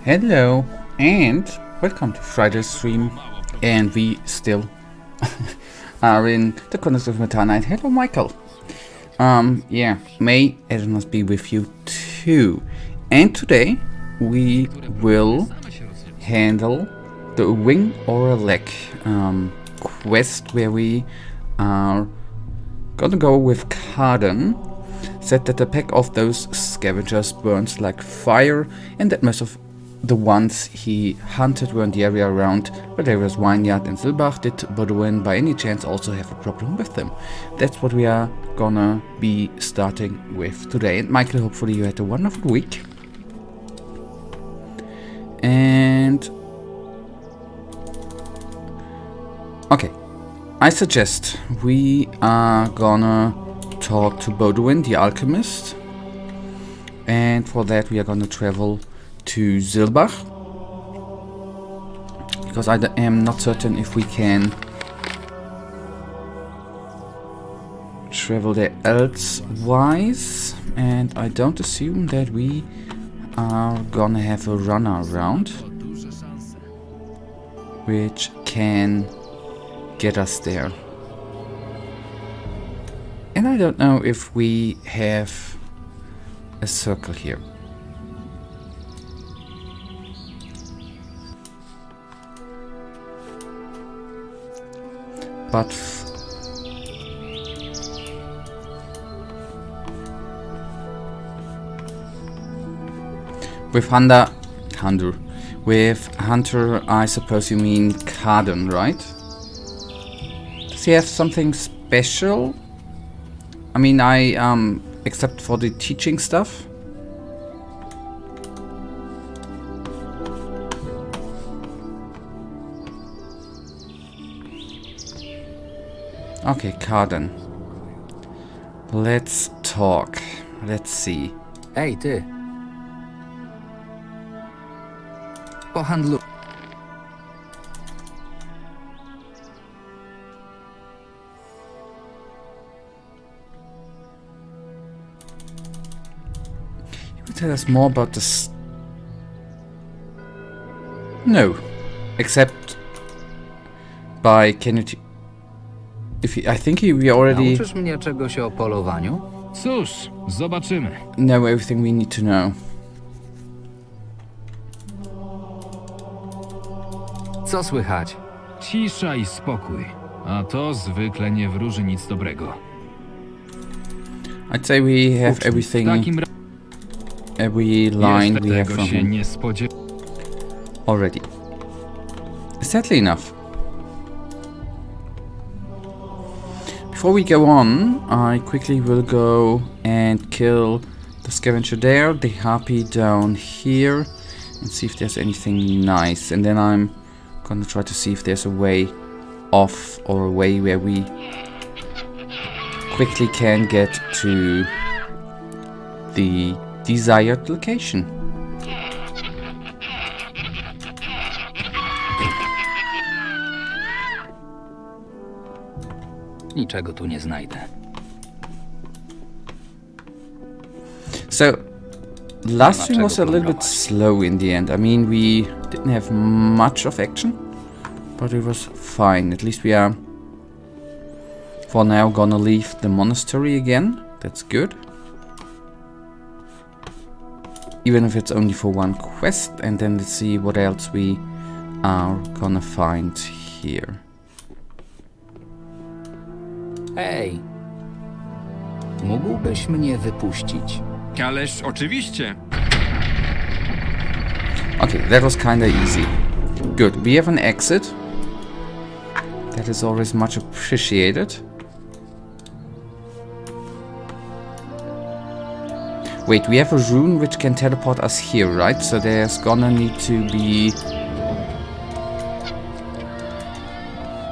Hello and welcome to Friday's stream, and we still are in the Chronicles of Myrtana. And hello, Michael. Yeah, may it must be with you too. And today we will handle the Wing or a Leg quest, where we are gonna go with Carden. Said that the pack of those scavengers burns like fire, and that most of the ones he hunted were in the area around Valeria's Vineyard and Silbach. Did Baudouin by any chance also have a problem with them? That's what we are gonna be starting with today. And Michael, hopefully you had a wonderful week. And okay, I suggest we are gonna talk to Baudouin, the alchemist, and for that we are gonna travel to Silbach, because I am not certain if we can travel there elsewise, and I don't assume that we are gonna have a runner around which can get us there. And I don't know if we have a circle here. But with Hunter, I suppose you mean Carden, right? Does he have something special? I mean, except for the teaching stuff. Okay, Carden. Let's talk. Let's see. Ej, ty. Pohandlu... You will tell us more about this. No. Except by Kennedy. I think we already Nauczysz mnie czegoś o polowaniu? Cóż, zobaczymy. know everything we need to know. Co słychać? Cisza i spokój. A to zwykle nie wróży nic dobrego. I'd say we have W everything, takim razie every line we have tego from się him nie spodziewa. already. Sadly enough. Before we go on, I quickly will go and kill the scavenger there, the harpy down here, and see if there's anything nice. And then I'm gonna try to see if there's a way off, or a way where we quickly can get to the desired location. Niczego tu nie znajdę. So, last stream was a little bit slow in the end. I mean, we didn't have much of action, but it was fine. At least we are, for now, gonna leave the monastery again. That's good. Even if it's only for one quest, and then let's see what else we are gonna find here. Ej. Mógłbyś mnie wypuścić? Ależ oczywiście. Okay, that was kinda easy. Good, we have an exit. That is always much appreciated. Wait, we have a rune which can teleport us here, right? So there's gonna need to be...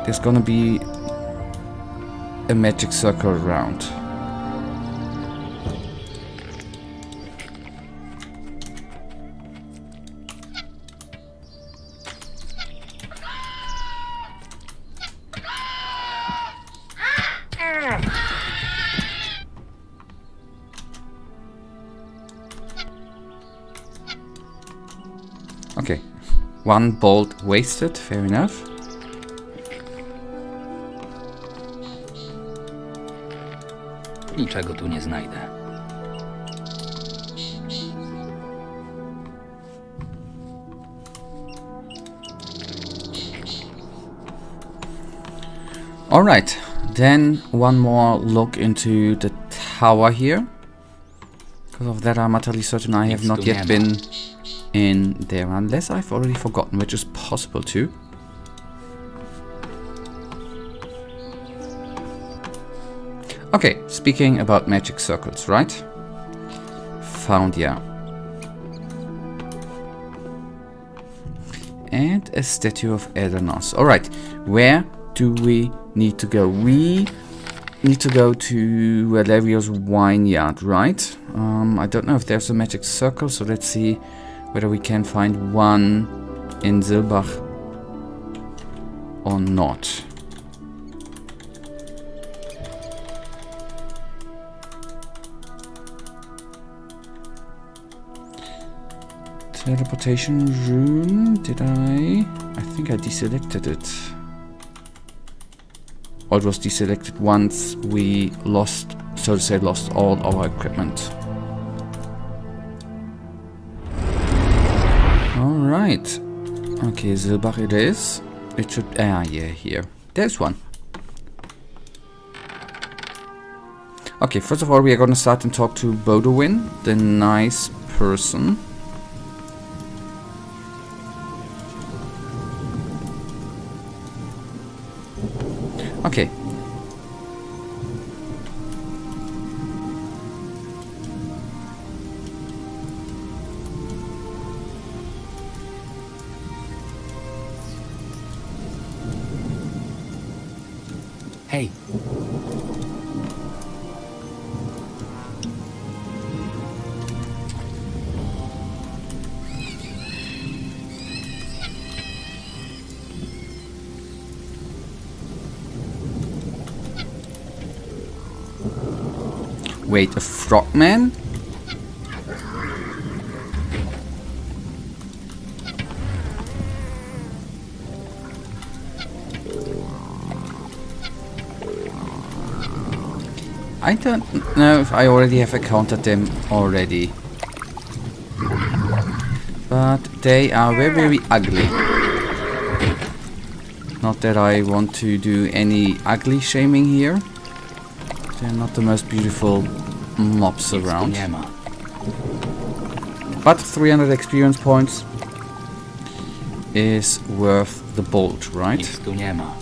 There's gonna be a magic circle around. one bolt wasted, fair enough. Niczego tu nie znajdę. Alright, then one more look into the tower here. Because of that I'm utterly certain I have not yet been in there, unless I've already forgotten, which is possible too. Okay, speaking about magic circles, right? Found, yeah. And a statue of Archolos. Alright, where do we need to go? We need to go to Valerio's vineyard, right? I don't know if there's a magic circle, so let's see whether we can find one in Silbach or not. Teleportation room, did I think I deselected it. Or it was deselected once we lost, so to say, lost all our equipment. Alright. Okay, Silbach it is. It should, yeah, here. There's one. Okay, first of all we are gonna start and talk to Bodowin, the nice person. Okay. Hej, Wait, a frogman? I don't know if I already have encountered them already. But they are very, very ugly. Not that I want to do any ugly shaming here. They're not the most beautiful mobs around. nie ma. But 300 experience points is worth the bolt, right? Nic tu nie ma.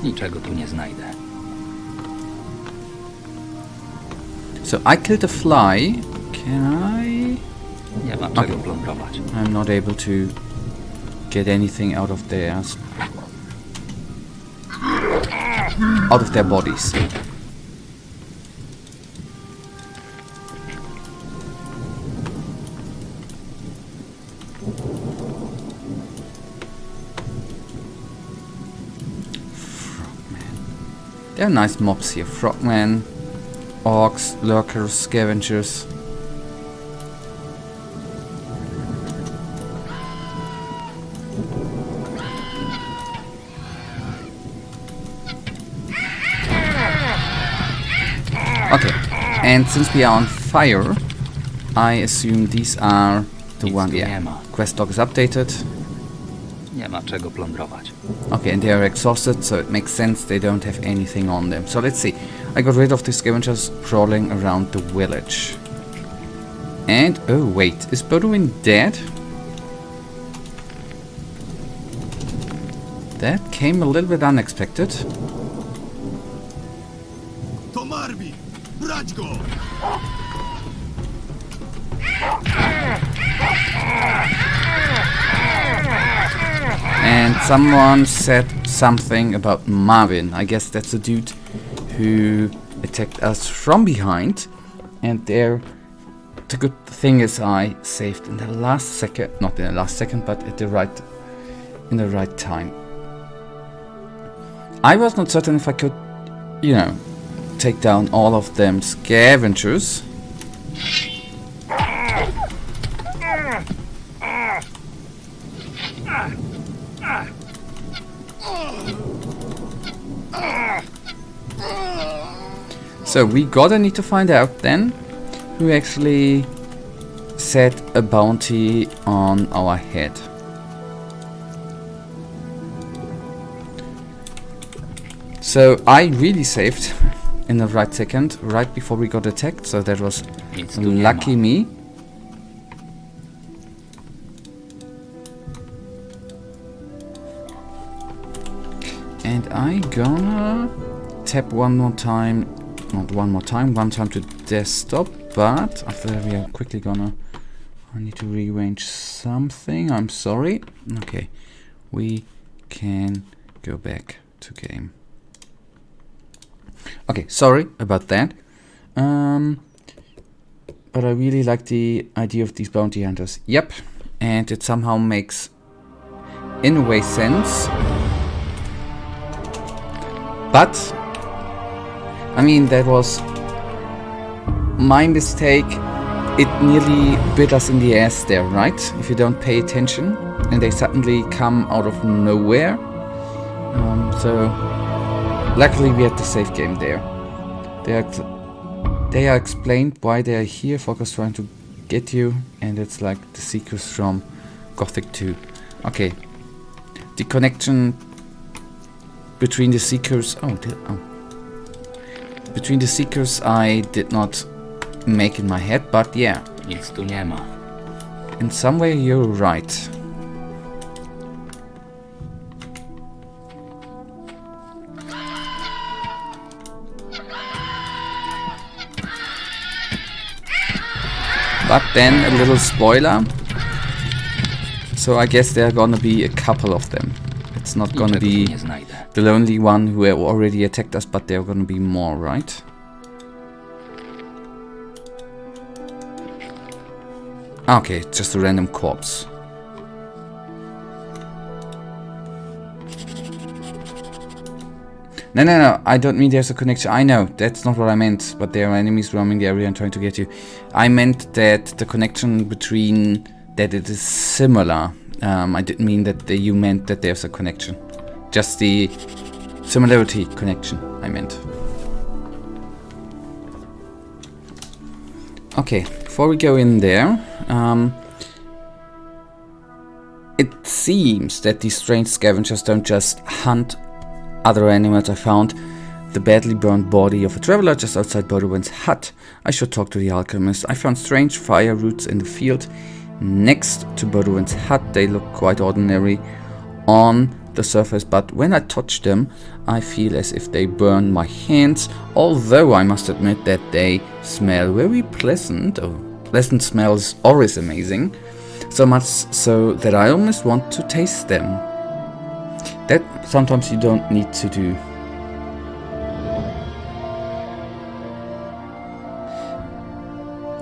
Niczego tu nie znajdę. So I killed a fly. Can I? Nie ma czego plądrować. I'm not able to get anything out of theirs. Out of their bodies. There are nice mobs here. Frogmen, orcs, lurkers, scavengers. Okay, and since we are on fire, I assume these are the one. Yeah, quest log is updated. Nie ma czego plądrować. Okay, and they are exhausted, so it makes sense they don't have anything on them. So let's see. I got rid of the scavengers crawling around the village. And, oh wait, is Bodowin dead? That came a little bit unexpected. To Marbi! Brać go! And someone said something about Marvin. I guess that's the dude who attacked us from behind. And there, the good thing is I saved in the last second, not in the last second, but at the right time. I was not certain if I could, you know, take down all of them scavengers. So we gotta need to find out then who actually set a bounty on our head. So I really saved in the right second, right before we got attacked, so that was lucky me. And I gonna tap one more time, not one more time, one time to desktop, but after that we are quickly gonna, I need to rearrange something, I'm sorry. Okay, we can go back to game. Okay, sorry about that. But I really like the idea of these bounty hunters. Yep, and it somehow makes, in a way, sense. But, I mean, that was my mistake. It nearly bit us in the ass there, right? If you don't pay attention and they suddenly come out of nowhere. So, luckily we had the safe game there. They are explained why they are here. Focus trying to get you, and it's like the Seekers from Gothic 2. Okay, the connection between the Seekers. Between the Seekers, I did not make in my head, but yeah. Nic tu nie ma. In some way, you're right. But then a little spoiler. So I guess there are gonna be a couple of them. It's not gonna be the lonely one who already attacked us, but there are gonna be more, right? Okay, just a random corpse. No, I don't mean there's a connection. I know, that's not what I meant, but there are enemies roaming the area and trying to get you. I meant that the connection between, that it is similar. I didn't mean that you meant that there's a connection. Just the similarity connection, I meant. Okay, before we go in there, it seems that these strange scavengers don't just hunt other animals. I found the badly burned body of a traveler just outside Bodowin's hut. I should talk to the alchemist. I found strange fire roots in the field next to Bodowin's hut. They look quite ordinary on the surface, but when I touch them, I feel as if they burn my hands, although I must admit that they smell very pleasant. Oh, pleasant smell is always amazing. So much so that I almost want to taste them. That sometimes you don't need to do.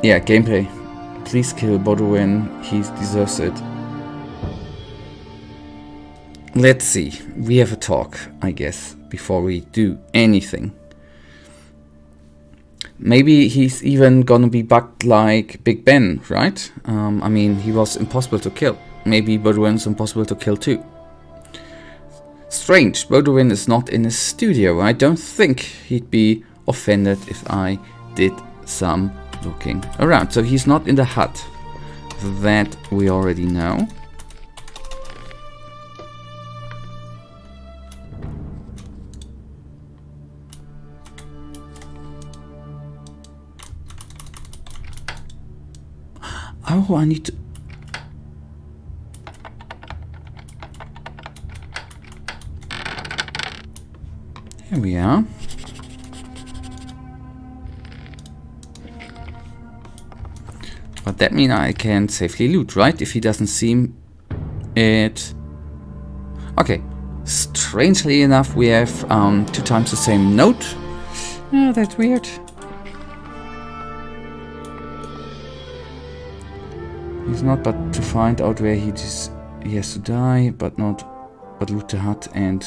Yeah, gameplay. Please kill Bodowin, he deserves it. Let's see, we have a talk, I guess, before we do anything. Maybe he's even gonna be bugged like Big Ben, right? I mean, he was impossible to kill. Maybe Bodowin's impossible to kill too. Strange, Bodowin is not in his studio. I don't think he'd be offended if I did some looking around. So he's not in the hut. That we already know. Oh, I need to... Here we are. But that means I can safely loot, right? If he doesn't see it. Okay. Strangely enough, we have 2 times the same note. Oh, that's weird. He's not but to find out where he has to die, but loot the hut and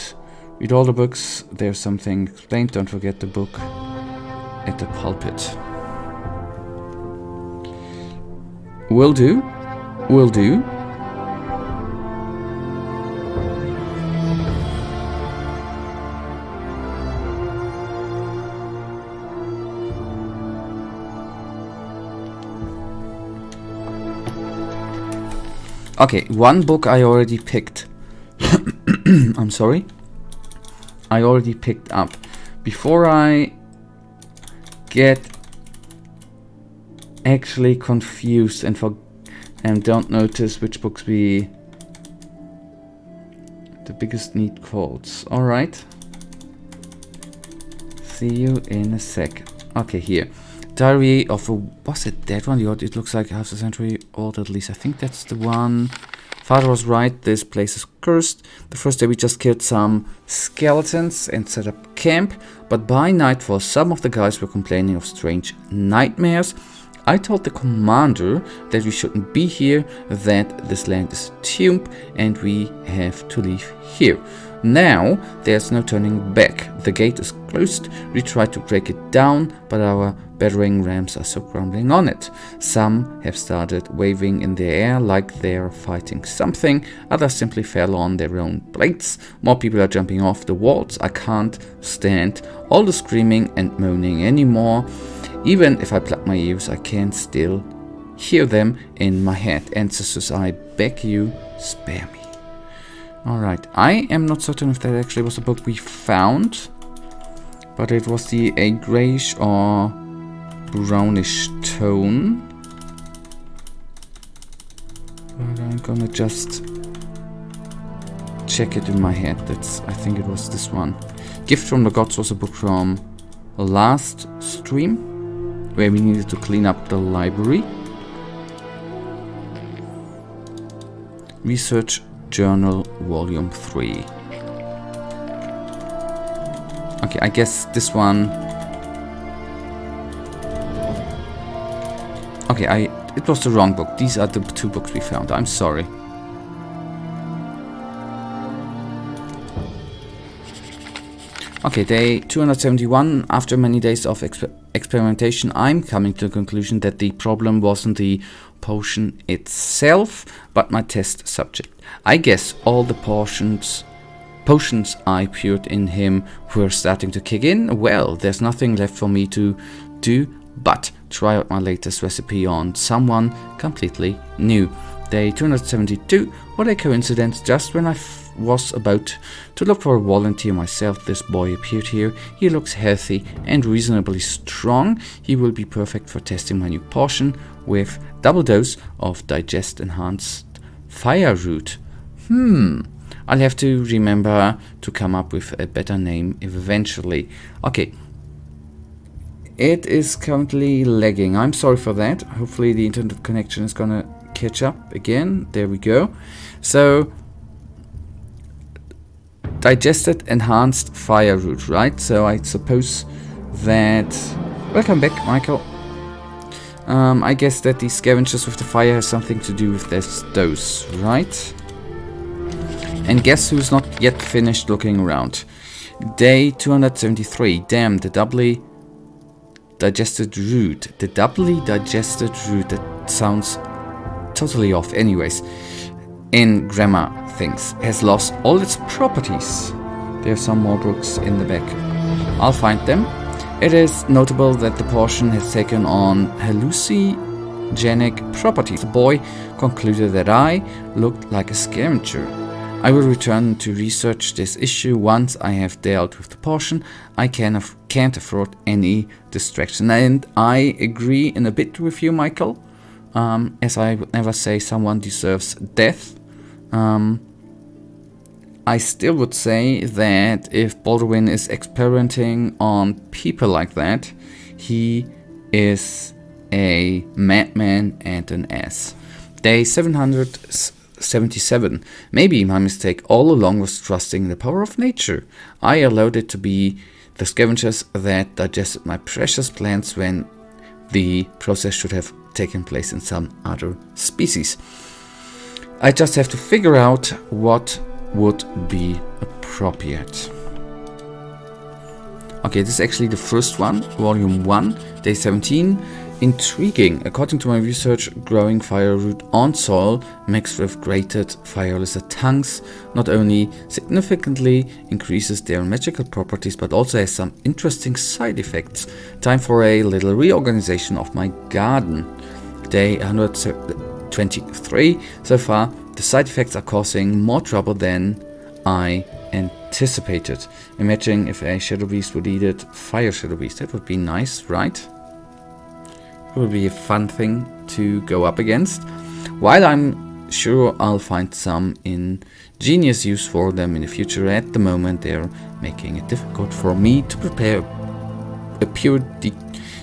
read all the books. There's something explained. Don't forget the book at the pulpit. Will do. Will do. Okay, one book I already picked. I'm sorry. I already picked up. Before I get actually confused and don't notice which books the biggest need calls. Alright. See you in a sec. Okay, here. Diary of a... Was it that one? It looks like half a century old at least. I think that's the one. Father was right. This place is cursed. The first day we just killed some skeletons and set up camp. But by nightfall, some of the guys were complaining of strange nightmares. I told the commander that we shouldn't be here, that this land is a tomb, and we have to leave here. Now, there's no turning back. The gate is closed. We tried to break it down, but our battering rams are so crumbling on it. Some have started waving in the air like they're fighting something. Others simply fell on their own blades. More people are jumping off the walls. I can't stand all the screaming and moaning anymore. Even if I plug my ears, I can still hear them in my head. Ancestors, I beg you, spare me. Alright, I am not certain if that actually was a book we found, but it was a grayish or brownish tone. But I'm gonna just check it in my head. I think it was this one. Gift from the Gods was a book from last stream, where we needed to clean up the library. Research Journal Volume 3. Okay, I guess this one... Okay, it was the wrong book. These are the two books we found. I'm sorry. Okay, day 271. After many days of experimentation, I'm coming to the conclusion that the problem wasn't the potion itself, but my test subject. I guess all the potions I poured in him were starting to kick in. Well, there's nothing left for me to do but try out my latest recipe on someone completely new. Day 272. What a coincidence. Just when I was about to look for a volunteer myself, this boy appeared here. He looks healthy and reasonably strong. He will be perfect for testing my new potion with double dose of digest enhanced fire root. I'll have to remember to come up with a better name eventually. Okay. It is currently lagging. I'm sorry for that. Hopefully the internet connection is gonna catch up again. There we go. So, digested enhanced fire root, right? So I suppose that... Welcome back, Michael. I guess that the scavengers with the fire has something to do with this dose, right? And guess who's not yet finished looking around? Day 273. Damn, the doubly digested root. The doubly digested root. That sounds totally off. Anyways, in grammar things, has lost all its properties. There are some more books in the back. I'll find them. It is notable that the portion has taken on hallucinogenic properties. The boy concluded that I looked like a scavenger. I will return to research this issue once I have dealt with the portion. I can't afford any distraction. And I agree in a bit with you, Michael. As I would never say someone deserves death. I still would say that if Baldwin is experimenting on people like that, he is a madman and an ass. Day 777. Maybe my mistake all along was trusting the power of nature. I allowed it to be the scavengers that digested my precious plants when the process should have taken place in some other species. I just have to figure out what would be appropriate. Okay, this is actually the first one, volume 1, day 17. Intriguing. According to my research, growing fire root on soil mixed with grated fire lizard tongues not only significantly increases their magical properties but also has some interesting side effects. Time for a little reorganization of my garden. Day 123. So far, The side effects are causing more trouble than I anticipated. Imagine if a Shadow Beast would eat it. Fire Shadow Beast. That would be nice, right? It would be a fun thing to go up against. While I'm sure I'll find some ingenious use for them in the future, at the moment they're making it difficult for me to prepare a pure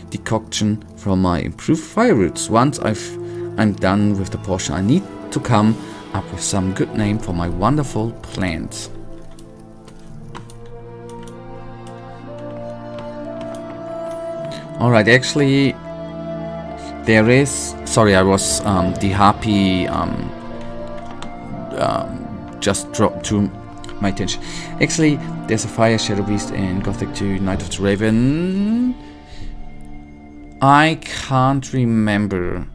decoction from my improved fire roots. Once I'm done with the portion, I need to come up with some good name for my wonderful plants. Alright, actually there is... Sorry, I was the harpy just dropped to my attention. Actually, there's a fire Shadow Beast in Gothic 2 Night of the Raven. I can't remember.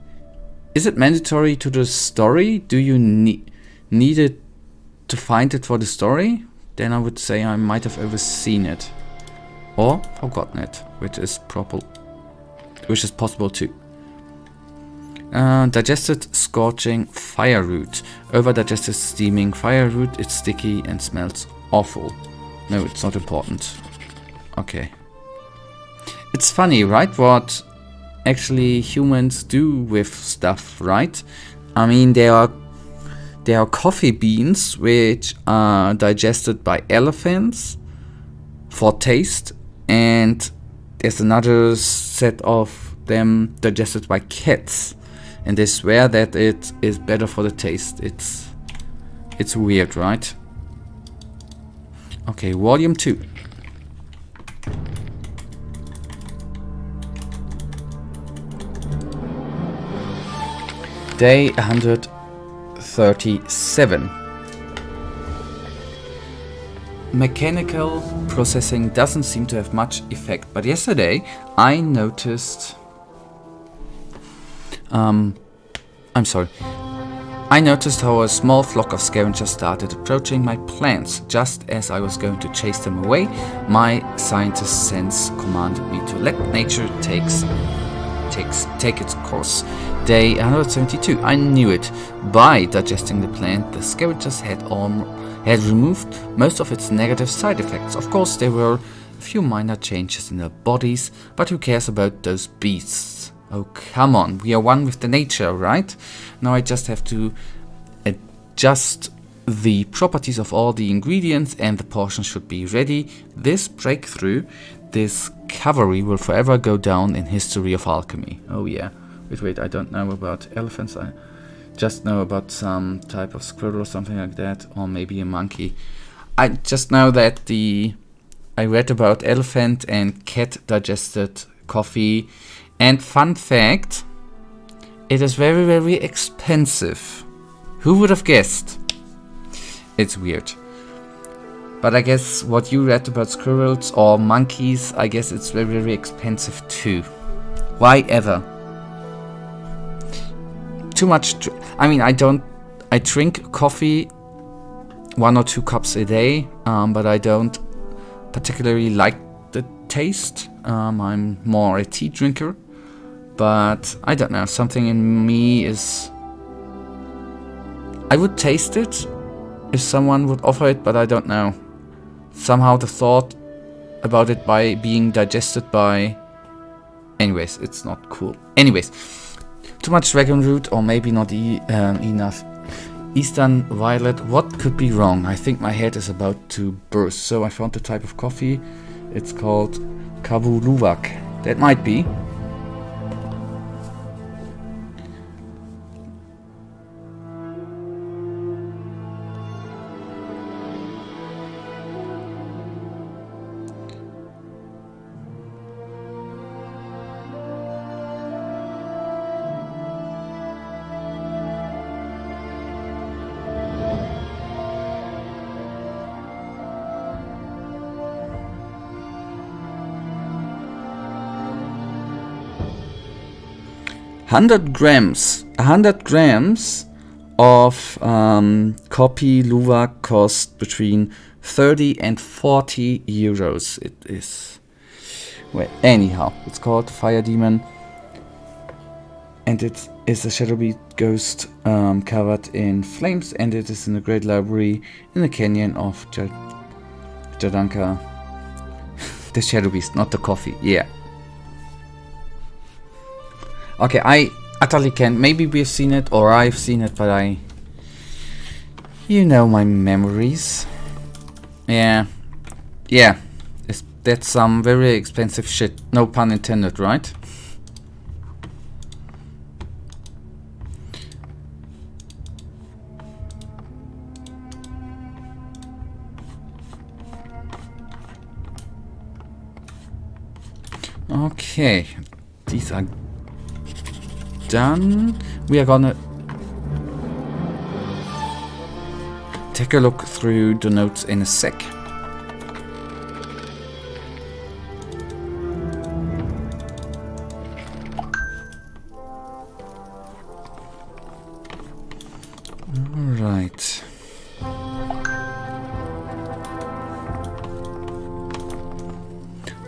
Is it mandatory to the story? Do you need it to find it for the story? Then I would say I might have overseen it. Or forgotten it, which is possible too. Digested scorching fire root. Over digested steaming fire root. It's sticky and smells awful. No, it's not important. Okay. It's funny, right? What actually humans do with stuff, right? I mean, there are coffee beans which are digested by elephants for taste, and there's another set of them digested by cats, and they swear that it is better for the taste. It's weird, right? Okay, volume 2. Day 137. Mechanical processing doesn't seem to have much effect, but yesterday I noticed... I noticed how a small flock of scavengers started approaching my plants. Just as I was going to chase them away, my scientist sense commanded me to let nature take its course. Day 172. I knew it. By digesting the plant, the scavengers had removed most of its negative side effects. Of course, there were a few minor changes in their bodies, but who cares about those beasts? Oh, come on. We are one with the nature, right? Now I just have to adjust the properties of all the ingredients and the portion should be ready. This breakthrough, this discovery will forever go down in history of alchemy. Oh yeah. Wait, I don't know about elephants. I just know about some type of squirrel or something like that, or maybe a monkey. I just know that I read about elephant and cat digested coffee. And fun fact, it is very, very expensive. Who would have guessed? It's weird. But I guess what you read about squirrels or monkeys, I guess it's very, very expensive too. Why ever? Too much. I drink coffee 1 or 2 cups a day, but I don't particularly like the taste. I'm more a tea drinker. But I don't know, something in me is... I would taste it if someone would offer it, but I don't know. Somehow the thought about it by being digested by... Anyways, it's not cool. Anyways, too much dragon root, or maybe not enough Eastern Violet. What could be wrong? I think my head is about to burst. So I found the type of coffee. It's called Kavu Luwak. That might be. $100 grams of copy Luwak cost between 30 and 40 euros. It is. Well, anyhow, it's called Fire Demon, and it's is a shadowy ghost covered in flames, and it is in the great library in the canyon of Jadanka. The shadow beast, not the coffee. Yeah. Okay, I utterly can't. Maybe we've seen it, or I've seen it, but you know my memories. Yeah. Yeah. That's some very expensive shit. No pun intended, right? Okay. These are done. We are gonna take a look through the notes in a sec. Alright.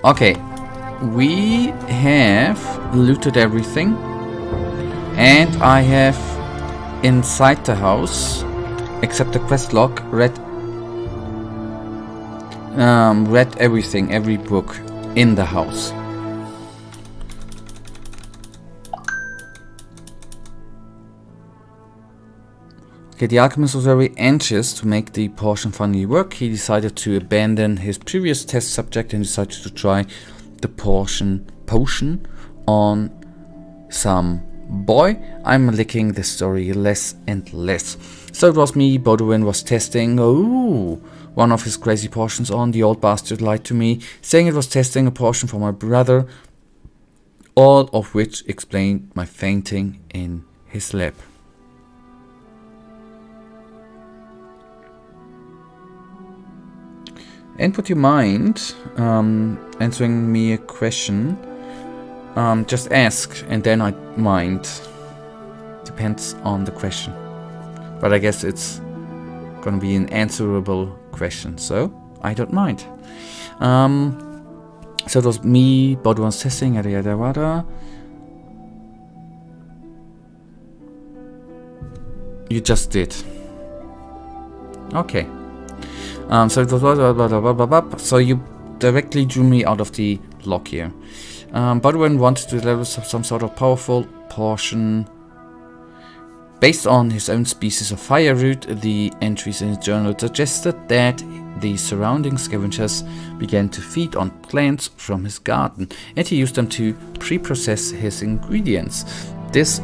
Okay. We have looted everything. And I have inside the house, except the quest log, read everything, every book in the house. Okay, the alchemist was very anxious to make the potion finally work. He decided to abandon his previous test subject and decided to try the potion on some boy. I'm liking the story less and less. So it was me. Baudouin was testing one of his crazy potions on. The old bastard lied to me, saying it was testing a potion for my brother, all of which explained my fainting in his lab. And would you mind answering me a question? Just ask, and then I mind. Depends on the question. But I guess it's gonna be an answerable question, so I don't mind. So it was me, Baudouin's testing, yada yada yada. You just did. Okay. So it was blah, blah, blah, blah, blah. So you directly drew me out of the log here. Baudouin wanted to develop some sort of powerful potion based on his own species of fire root. The entries in his journal suggested that the surrounding scavengers began to feed on plants from his garden, and he used them to pre-process his ingredients. This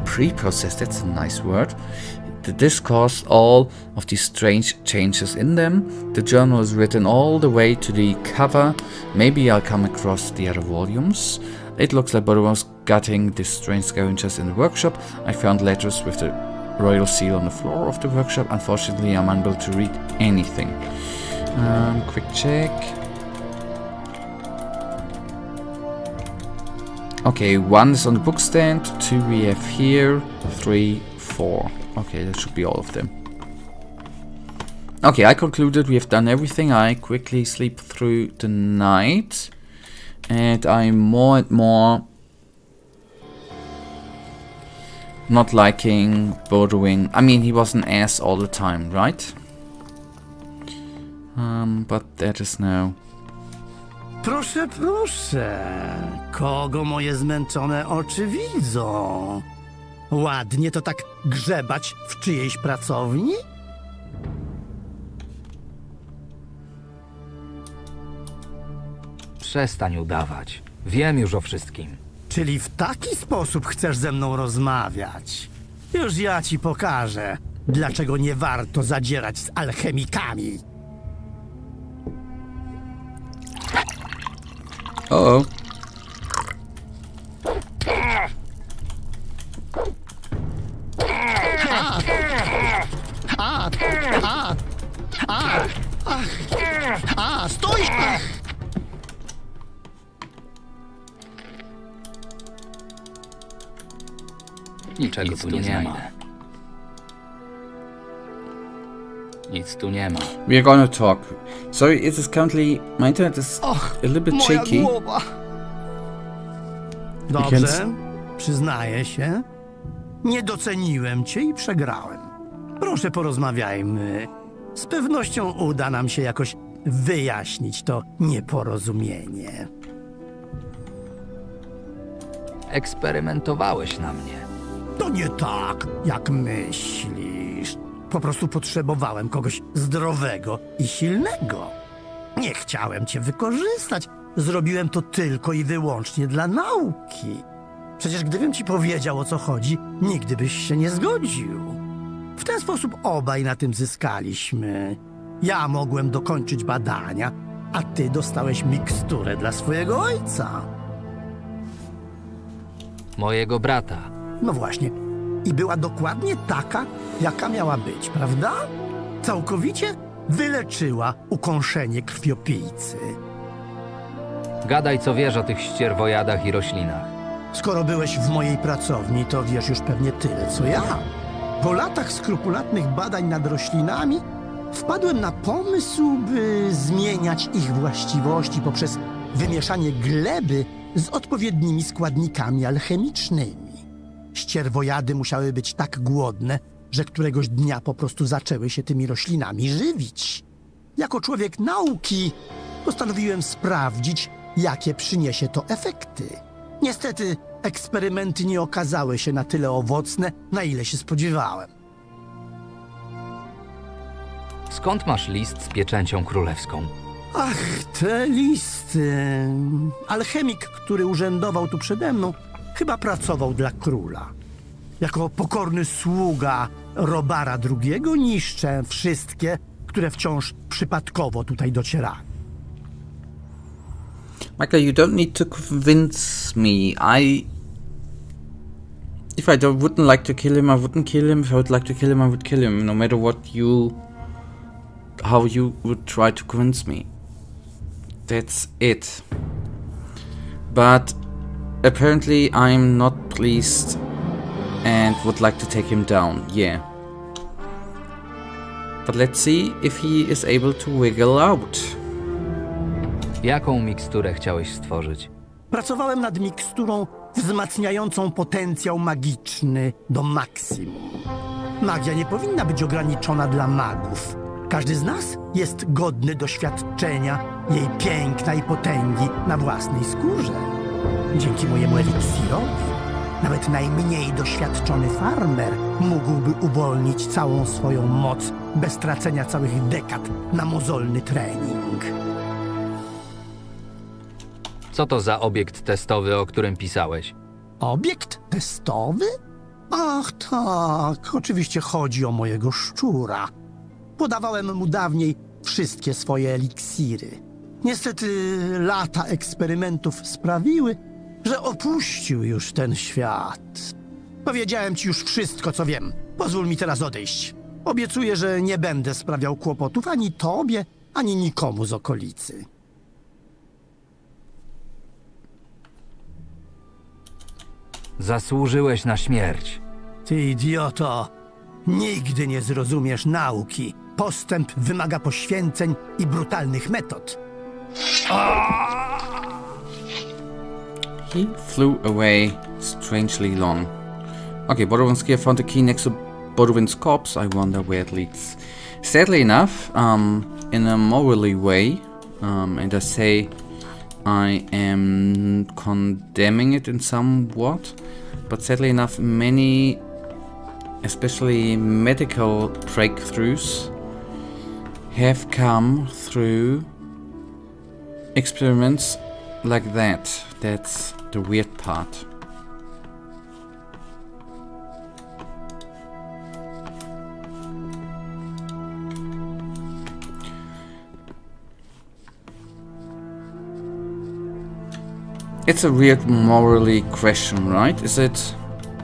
pre-process, that's a nice word. This caused all of these strange changes in them. The journal is written all the way to the cover. Maybe I'll come across the other volumes. It looks like Baudouin was gutting these strange scavengers in the workshop. I found letters with the royal seal on the floor of the workshop. Unfortunately, I'm unable to read anything. Quick check. Okay, 1 is on the book stand, 2 we have here, 3, 4. Okay, that should be all of them. Okay, I concluded we have done everything. I quickly sleep through the night. And I'm more and more not liking Baudouin. I mean, he was an ass all the time, right? But that is now... Proszę, proszę. Kogo moje zmęczone oczy widzą? Ładnie to tak grzebać w czyjejś pracowni? Przestań udawać. Wiem już o wszystkim. Czyli w taki sposób chcesz ze mną rozmawiać? Już ja ci pokażę, dlaczego nie warto zadzierać z alchemikami. Uh-oh. Stój! Niczego tu nie znajdę. Nic tu nie ma. We are gonna talk. Sorry, it is currently... My internet is a little bit shaky. Dobrze, przyznaję się. Nie doceniłem cię i przegrałem. Proszę, porozmawiajmy. Z pewnością uda nam się jakoś wyjaśnić to nieporozumienie. Eksperymentowałeś na mnie. To nie tak, jak myślisz. Po prostu potrzebowałem kogoś zdrowego i silnego. Nie chciałem cię wykorzystać. Zrobiłem to tylko i wyłącznie dla nauki. Przecież gdybym ci powiedział, o co chodzi, nigdy byś się nie zgodził. W ten sposób obaj na tym zyskaliśmy. Ja mogłem dokończyć badania, a ty dostałeś miksturę dla swojego ojca. Mojego brata. No właśnie. I była dokładnie taka, jaka miała być, prawda? Całkowicie wyleczyła ukąszenie krwiopijcy. Gadaj, co wiesz o tych ścierwojadach i roślinach. Skoro byłeś w mojej pracowni, to wiesz już pewnie tyle, co ja. Po latach skrupulatnych badań nad roślinami wpadłem na pomysł, by zmieniać ich właściwości poprzez wymieszanie gleby z odpowiednimi składnikami alchemicznymi. Ścierwojady musiały być tak głodne, że któregoś dnia po prostu zaczęły się tymi roślinami żywić. Jako człowiek nauki postanowiłem sprawdzić, jakie przyniesie to efekty. Niestety eksperymenty nie okazały się na tyle owocne, na ile się spodziewałem. Skąd masz list z pieczęcią królewską? Ach, te listy. Alchemik, który urzędował tu przede mną, chyba pracował dla króla. Jako pokorny sługa Robara II niszczę wszystkie, które wciąż przypadkowo tutaj docierały. Michael, you don't need to convince me. If I wouldn't like to kill him, I wouldn't kill him. If I would like to kill him, I would kill him. No matter how you would try to convince me. That's it. But apparently I'm not pleased and would like to take him down, yeah. But let's see if he is able to wiggle out. Jaką miksturę chciałeś stworzyć? Pracowałem nad miksturą wzmacniającą potencjał magiczny do maksimum. Magia nie powinna być ograniczona dla magów. Każdy z nas jest godny doświadczenia jej piękna i potęgi na własnej skórze. Dzięki mojemu eliksirowi nawet najmniej doświadczony farmer mógłby uwolnić całą swoją moc bez tracenia całych dekad na mozolny trening. Co to za obiekt testowy, o którym pisałeś? Obiekt testowy? Ach tak, oczywiście chodzi o mojego szczura. Podawałem mu dawniej wszystkie swoje eliksiry. Niestety lata eksperymentów sprawiły, że opuścił już ten świat. Powiedziałem ci już wszystko, co wiem. Pozwól mi teraz odejść. Obiecuję, że nie będę sprawiał kłopotów ani tobie, ani nikomu z okolicy. Zasłużyłeś na śmierć. Ty idioto! Nigdy nie zrozumiesz nauki. Postęp wymaga poświęceń i brutalnych metod. He flew away strangely long. Okay, Borowinski found the key next to Borowin's corpse. I wonder where it leads. Sadly enough, in a morally way, and I say I am condemning it in somewhat, but sadly enough, many, especially medical breakthroughs, have come through experiments like that. That's the weird part. It's a weird morally question, right? Is it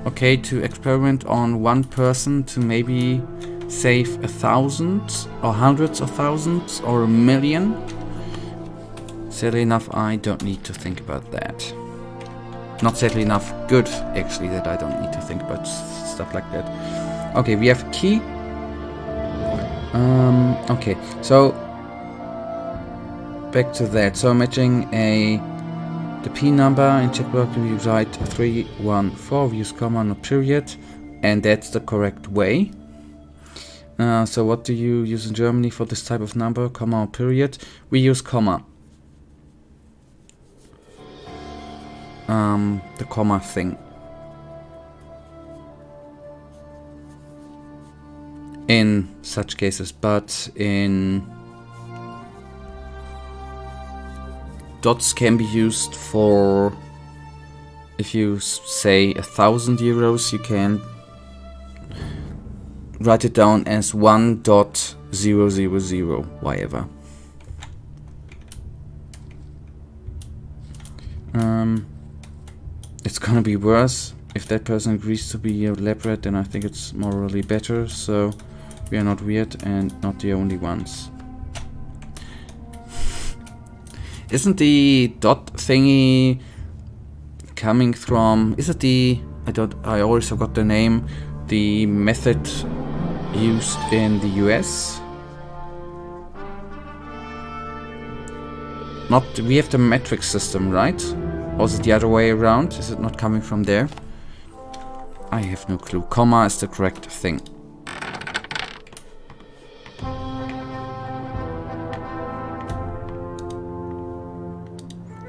okay to experiment on one person to maybe save 1,000 or hundreds of thousands or 1,000,000? Sadly enough, I don't need to think about that. Not sadly enough, good actually that I don't need to think about stuff like that. Okay, we have a key. Okay, so back to that. So matching the P number in checkbox, we write 314, we use comma, no period. and that's the correct way. So what do you use in Germany for this type of number? Comma or period? We use comma. The comma thing. In such cases, but in dots can be used for, if you say 1,000 euros, you can write it down as 1.000, whatever. It's gonna be worse if that person agrees to be a lab rat, then I think it's morally better, so we are not weird and not the only ones. Isn't the dot thingy coming from, is it the, I always forgot the name, the method used in the US? Not, we have the metric system, right? Or is it the other way around? Is it not coming from there? I have no clue. Comma is the correct thing.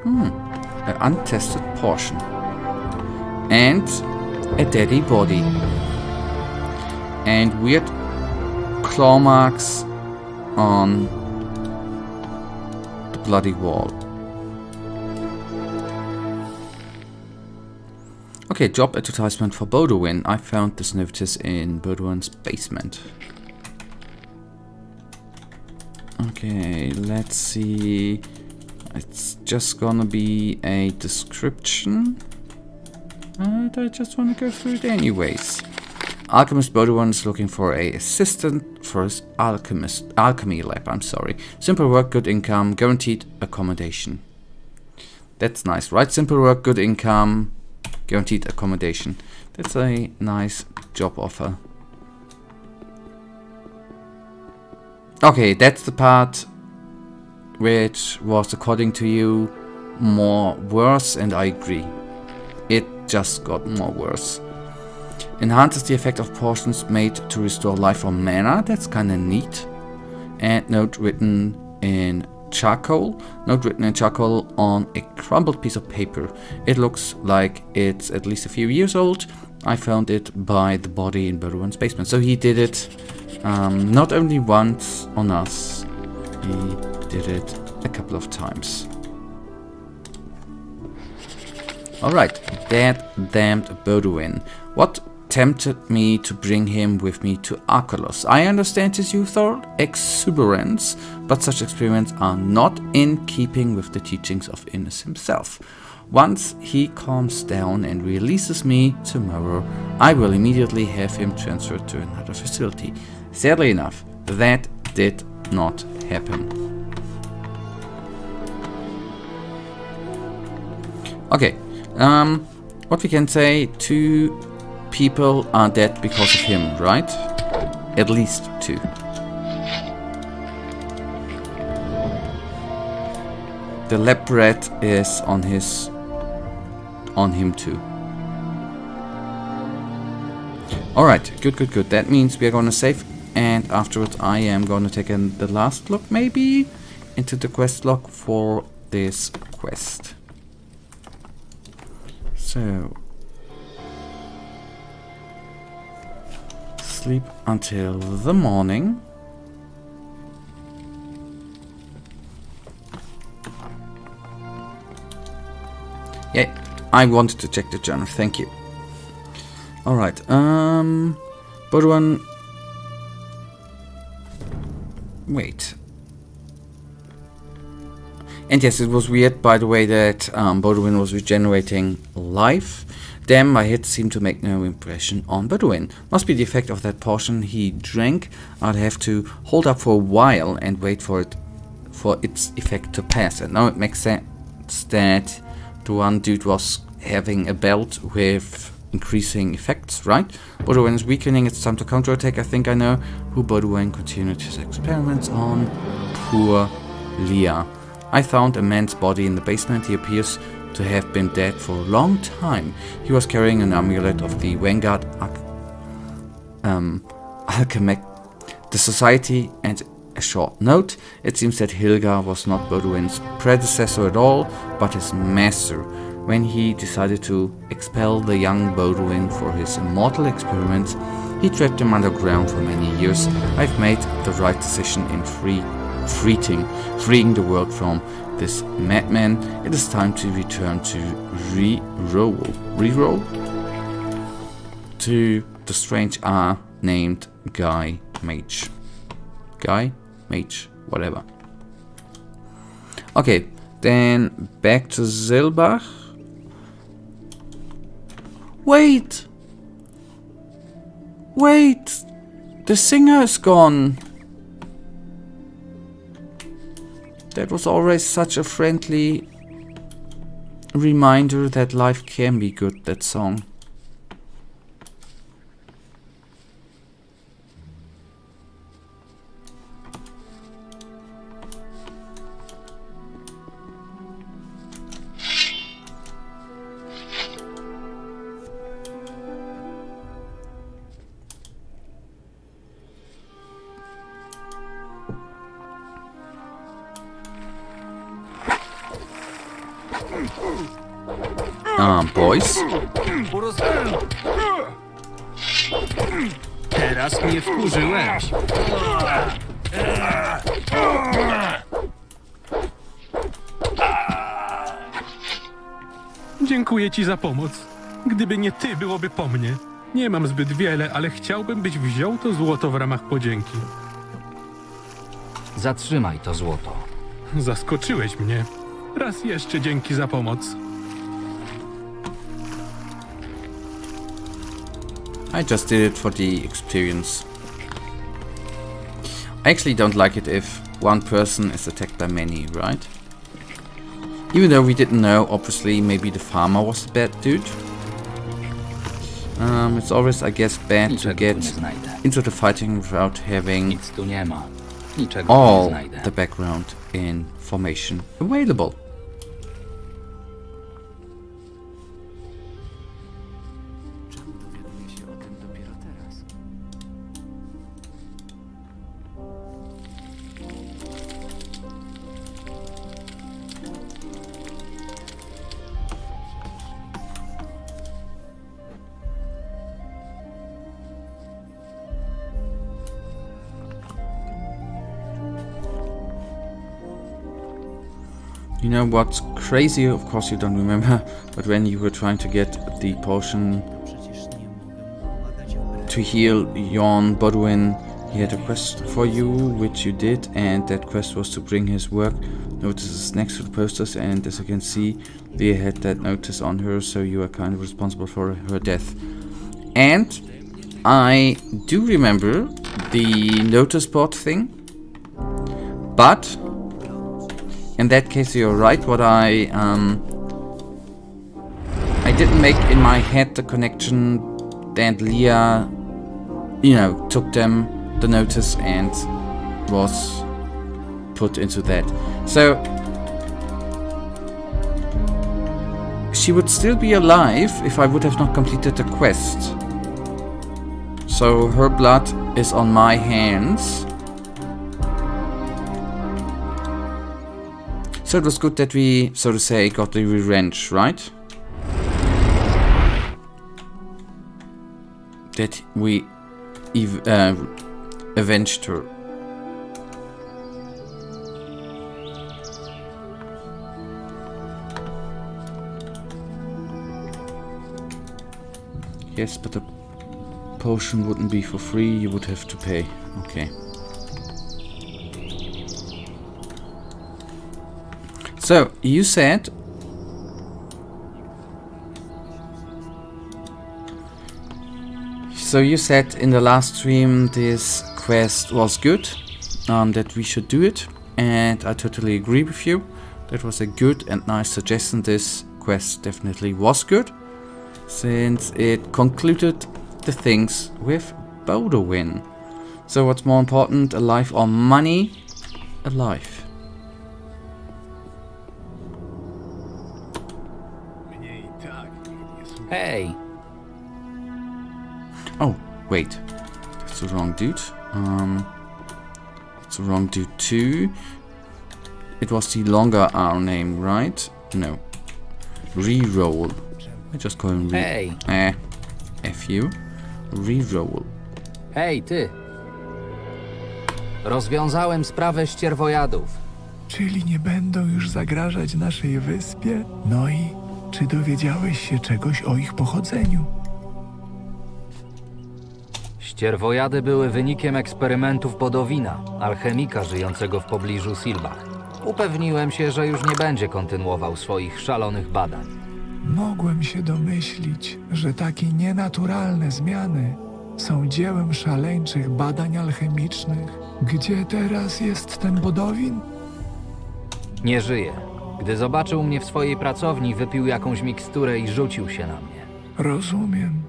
An untested portion. And a deadly body. And weird claw marks on the bloody wall. Okay, job advertisement for Bodwin. I found this notice in Bodwin's basement. Okay, let's see. It's just gonna be a description. And I just wanna go through it anyways. Alchemist Bodwin is looking for an assistant for his alchemy lab, I'm sorry. Simple work, good income, guaranteed accommodation. That's nice, right? Simple work, good income, guaranteed accommodation. That's a nice job offer. Okay, that's the part which was, according to you, more worse, and I agree. It just got more worse. Enhances the effect of potions made to restore life or mana. That's kinda neat. And note written in charcoal. Note written in charcoal on a crumpled piece of paper. It looks like it's at least a few years old. I found it by the body in Bodwin's basement. So he did it not only once on us, he did it a couple of times. Alright, that damned Bodwin. What tempted me to bring him with me to Archolos? I understand his youthful exuberance, but such experiments are not in keeping with the teachings of Innes himself. Once he calms down and releases me tomorrow, I will immediately have him transferred to another facility. Sadly enough, that did not happen. Okay, what we can say, 2 people are dead because of him, right? At least 2. The lab rat is on him too. Alright, good. That means we are gonna save, and afterwards I am gonna take the last look, maybe, into the quest log for this quest. So, sleep until the morning. Yeah, I wanted to check the journal, thank you. Alright, Bodwin. Wait. And yes, it was weird, by the way, that Bodwin was regenerating life. Damn, my hit seemed to make no impression on Bodwin. Must be the effect of that potion he drank. I'd have to hold up for a while and wait for its effect to pass. And now it makes sense that the one dude was having a belt with increasing effects, right? Bodwin is weakening, it's time to counterattack. I think I know who Bodwin continued his experiments on. Poor Leah. I found a man's body in the basement. He appears to have been dead for a long time. He was carrying an amulet of the Vanguard Alchemec, the society, and a short note. It seems that Hilgar was not Baudouin's predecessor at all, but his master. When he decided to expel the young Baudouin for his immortal experiments, he trapped him underground for many years. I've made the right decision in freeing the world from this madman. It is time to return to reroll to the strange named Guy Mage. Guy Mage, whatever. Okay, then back to Zilbach. Wait! The singer is gone. That was always such a friendly reminder that life can be good, that song. Boys. Teraz mnie wkurzyłeś. Dziękuję ci za pomoc. Gdyby nie ty, byłoby po mnie. Nie mam zbyt wiele, ale chciałbym, byś wziął to złoto w ramach podzięki. Zatrzymaj to złoto. Zaskoczyłeś mnie. Raz jeszcze dzięki za pomoc. I just did it for the experience. I actually don't like it if one person is attacked by many, right? Even though we didn't know, obviously, maybe the farmer was a bad dude. It's always, I guess, bad to Niczego tu get nie znajdę. into the fighting without having Nic tu nie ma. Niczego tu nie all znajdę. the background information available. You know what's crazy? Of course you don't remember, but when you were trying to get the potion to heal Jon Baudouin, he had a quest for you, which you did, and that quest was to bring his work notices next to the posters, and as you can see, they had that notice on her, so you are kind of responsible for her death. And I do remember the notice board thing, but in that case, you're right. What I didn't make in my head the connection that Leah, you know, took them the notice and was put into that. So she would still be alive if I would have not completed the quest. So her blood is on my hands. So it was good that we, so to say, got the revenge, right? That we avenged her. Yes, but the potion wouldn't be for free, you would have to pay. Okay. So, you said in the last stream this quest was good, that we should do it, and I totally agree with you. That was a good and nice suggestion. This quest definitely was good, since it concluded the things with Baudouin. So what's more important, a life or money? A life. Hej, Oh, wait. the wrong dude. It's the wrong dude too. It was the longer R name, right? No. Reroll. I just call him Hej, F you. Reroll. hej, ty! Rozwiązałem sprawę ścierwojadów. Czyli nie będą już zagrażać naszej wyspie? No i czy dowiedziałeś się czegoś o ich pochodzeniu? Ścierwojady były wynikiem eksperymentów Bodowina, alchemika żyjącego w pobliżu Silbach. Upewniłem się, że już nie będzie kontynuował swoich szalonych badań. Mogłem się domyślić, że takie nienaturalne zmiany są dziełem szaleńczych badań alchemicznych. Gdzie teraz jest ten Bodowin? Nie żyje. Gdy zobaczył mnie w swojej pracowni, wypił jakąś miksturę i rzucił się na mnie. Rozumiem.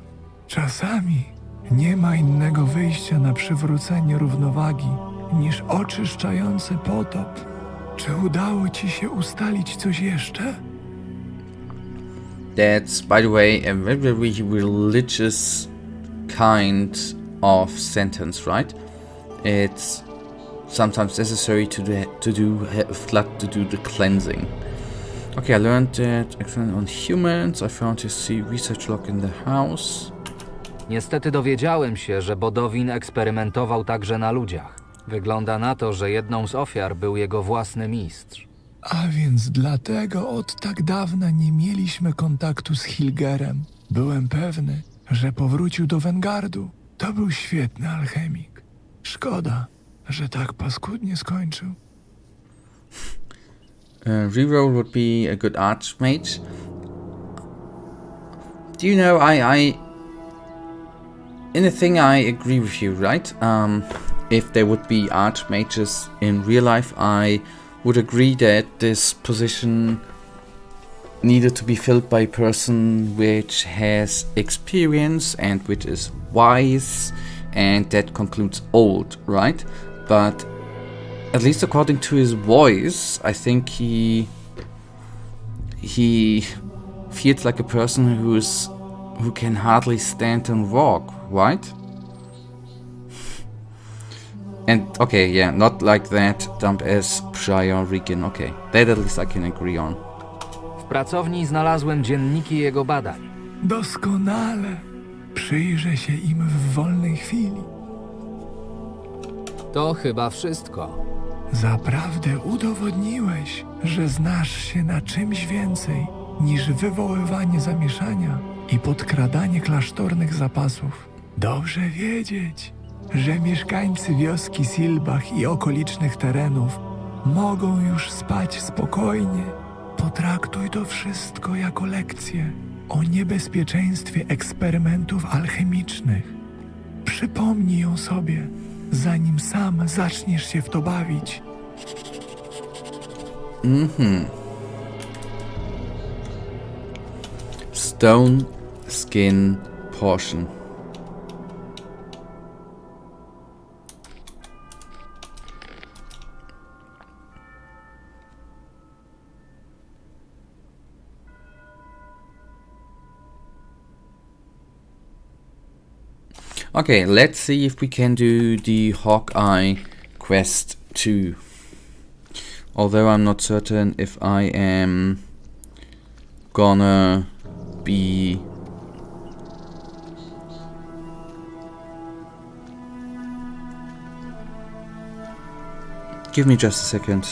Czasami nie ma innego wyjścia na przywrócenie równowagi niż oczyszczający potop. Czy udało ci się ustalić coś jeszcze? That's, by the way, a very, very religious kind of sentence, right? It's sometimes necessary to do the cleansing. Okay, I learned that experiment on humans. I found his research log in the house. Niestety dowiedziałem się, że Bodowin eksperymentował także na ludziach. Wygląda na to, że jedną z ofiar był jego własny mistrz. A więc dlatego od tak dawna nie mieliśmy kontaktu z Hilgerem. Byłem pewny, że powrócił do Wengardu. To był świetny alchemik. Szkoda, że tak paskudnie skończył. Reroll would be a good archmage. Do you know, in a thing I agree with you, right? If there would be archmages in real life, I would agree that this position needed to be filled by a person which has experience and which is wise, and that concludes old, right? But at least according to his voice, I think he feels like a person who can hardly stand and walk, right? And okay, yeah, not like that dump as Prior Regan. Okay, that at least I can agree on. W pracowni znalazłem dzienniki jego badań. Doskonale. Przyjrzę się im w wolnej chwili. To chyba wszystko. Zaprawdę udowodniłeś, że znasz się na czymś więcej niż wywoływanie zamieszania i podkradanie klasztornych zapasów. Dobrze wiedzieć, że mieszkańcy wioski Silbach i okolicznych terenów mogą już spać spokojnie. Potraktuj to wszystko jako lekcję o niebezpieczeństwie eksperymentów alchemicznych. Przypomnij ją sobie, zanim sam zaczniesz się w to bawić. Stone skin portion. Okay, let's see if we can do the Hawkeye quest too. Although I'm not certain if I am gonna be give me just a second.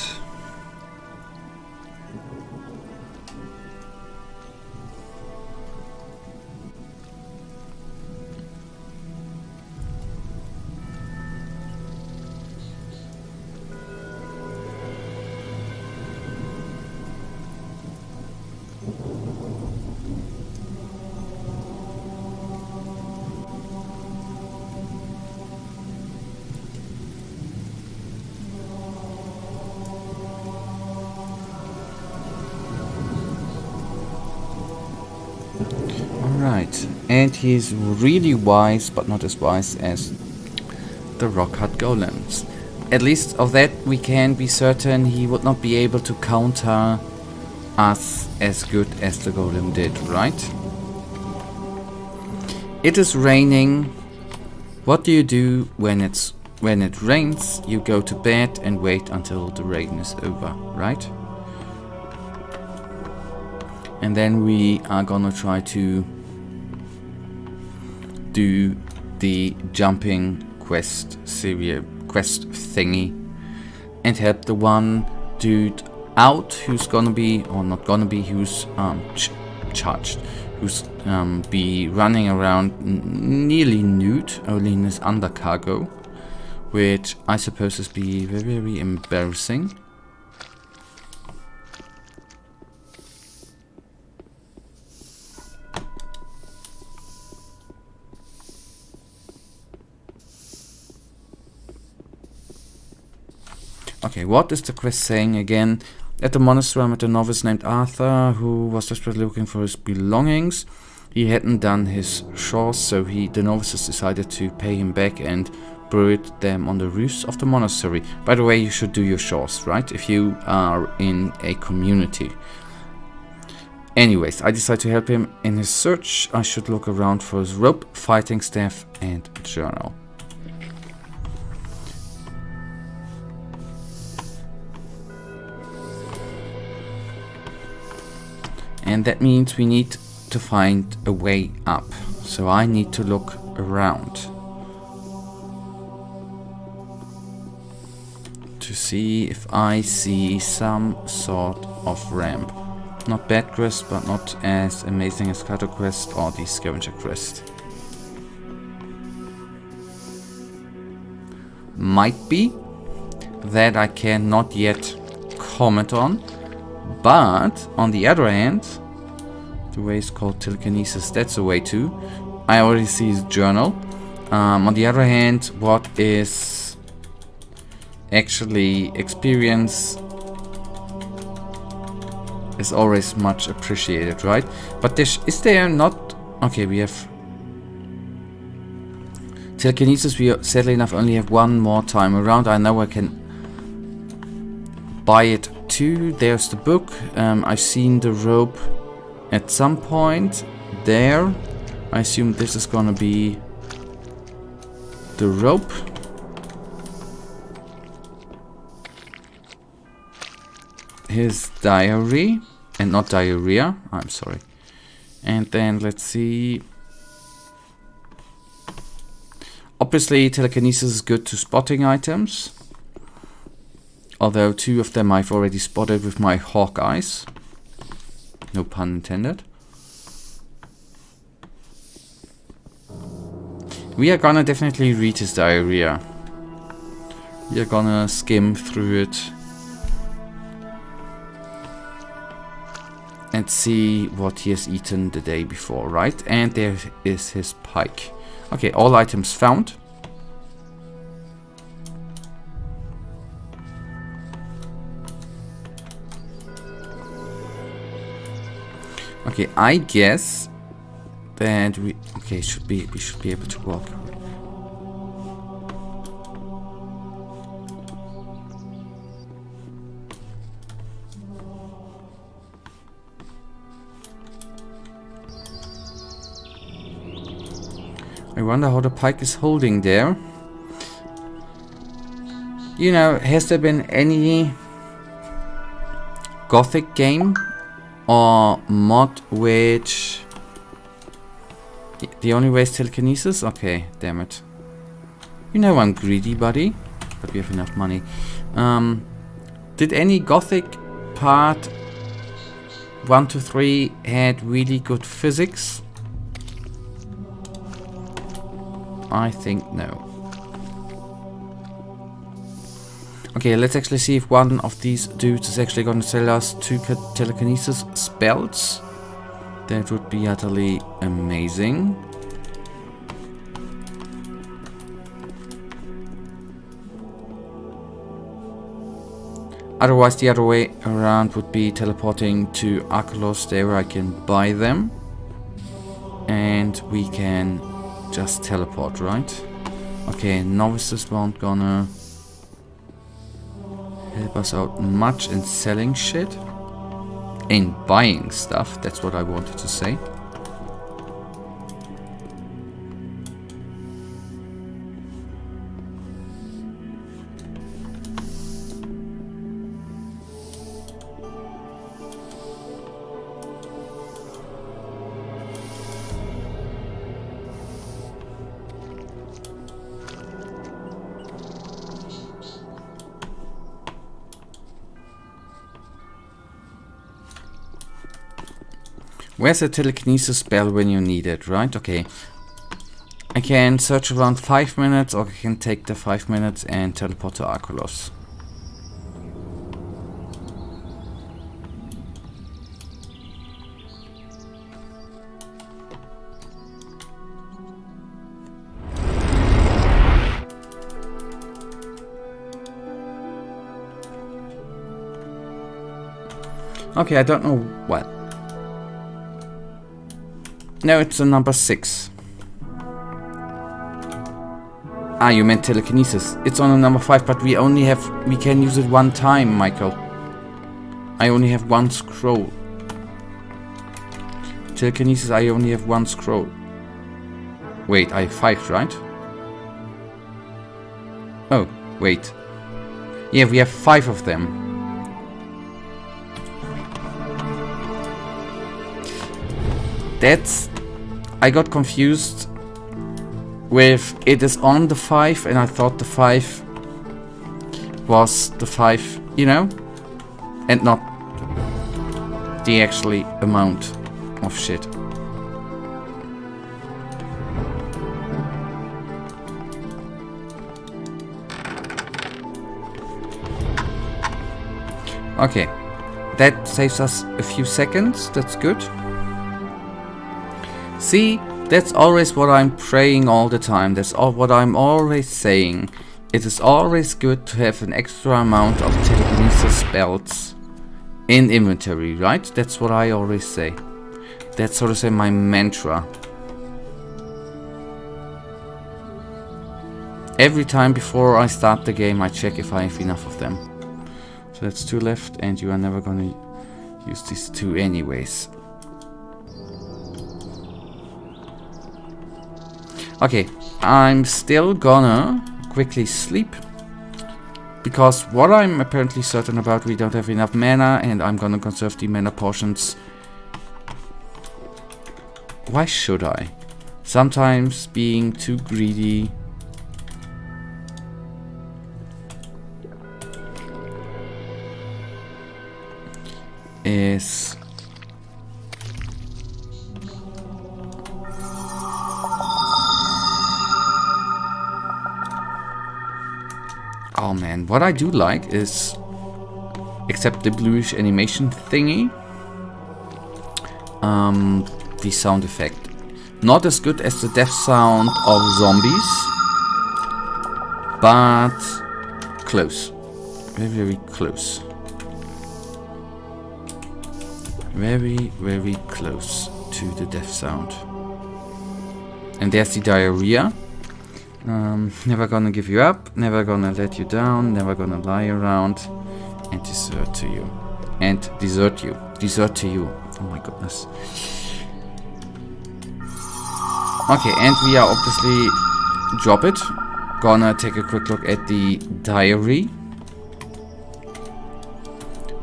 Alright, and he's really wise, but not as wise as the rock-hard golems. At least of that we can be certain he would not be able to counter us as good as the golem did, right? It is raining, What do you do when it rains? You go to bed and wait until the rain is over, right? And then we are gonna try to do the jumping quest thingy and help the one dude out who's gonna be, or not gonna be, who's charged, who's be running around nearly nude, only in his undercargo, which I suppose is be very, very embarrassing. Okay, what is the quest saying again? At the monastery, I met a novice named Arthur who was desperately looking for his belongings. He hadn't done his chores, so the novices decided to pay him back and buried them on the roofs of the monastery. By the way, you should do your chores, right? If you are in a community. Anyways, I decided to help him in his search. I should look around for his rope, fighting staff, and journal. And that means we need to find a way up. So I need to look around to see if I see some sort of ramp. Not bad quest, but not as amazing as Kato quest or the scavenger quest. Might be that I cannot yet comment on. But, on the other hand, the way is called telekinesis, that's a way too. I already see his journal. On the other hand, what is actually experience is always much appreciated, right? But is there not... Okay, we have... Telekinesis, we sadly enough only have one more time around. I know I can buy it too. There's the book. I've seen the rope at some point there. I assume this is gonna be the rope. His diary, and not diarrhea, I'm sorry. And then let's see. Obviously telekinesis is good to spotting items. Although 2 of them I've already spotted with my hawk eyes. No pun intended. We are gonna definitely read his diarrhea. We are gonna skim through it and see what he has eaten the day before, right? And there is his pike. Okay, all items found. Okay, I guess that we should be able to walk. I wonder how the pike is holding there. You know, has there been any Gothic game or mod which the only way is telekinesis? Okay, damn it. You know I'm greedy, buddy, but we have enough money. Did any Gothic part 1 to 3 had really good physics? I think no. Okay, let's actually see if one of these dudes is actually going to sell us 2 telekinesis spells. That would be utterly amazing. Otherwise, the other way around would be teleporting to Archolos. There I can buy them. And we can just teleport, right? Okay, novices weren't gonna help us out much in selling shit. In buying stuff, that's what I wanted to say. Where's the telekinesis spell when you need it, right? Okay. I can search around 5 minutes, or I can take the 5 minutes and teleport to Archolos. Okay, I don't know what. No, it's a number 6. Ah, you meant telekinesis. It's on a number 5, but we can use it one time, Michael. I only have one scroll. Telekinesis, I only have one scroll. Wait, I have 5, right? Oh, wait. Yeah, we have 5 of them. I got confused with it is on the 5, and I thought the 5 was the 5, you know, and not the actually amount of shit. Okay, that saves us a few seconds, that's good. See, that's always what I'm praying all the time. That's all what I'm always saying. It is always good to have an extra amount of telekinesis spells in inventory, right? That's what I always say. That's sort of say my mantra. Every time before I start the game, I check if I have enough of them. So that's 2 left, and you are never gonna use these 2 anyways. Okay, I'm still gonna quickly sleep, because what I'm apparently certain about, we don't have enough mana, and I'm gonna conserve the mana potions. Why should I? Sometimes being too greedy is oh man, what I do like is, except the bluish animation thingy, the sound effect. Not as good as the death sound of zombies, but close. Very, very close. Very, very close to the death sound. And there's the diarrhea. Never gonna give you up, never gonna let you down, never gonna lie around and desert to you. And desert you. Desert to you. Oh my goodness. Okay, and we are obviously drop it. Gonna take a quick look at the diary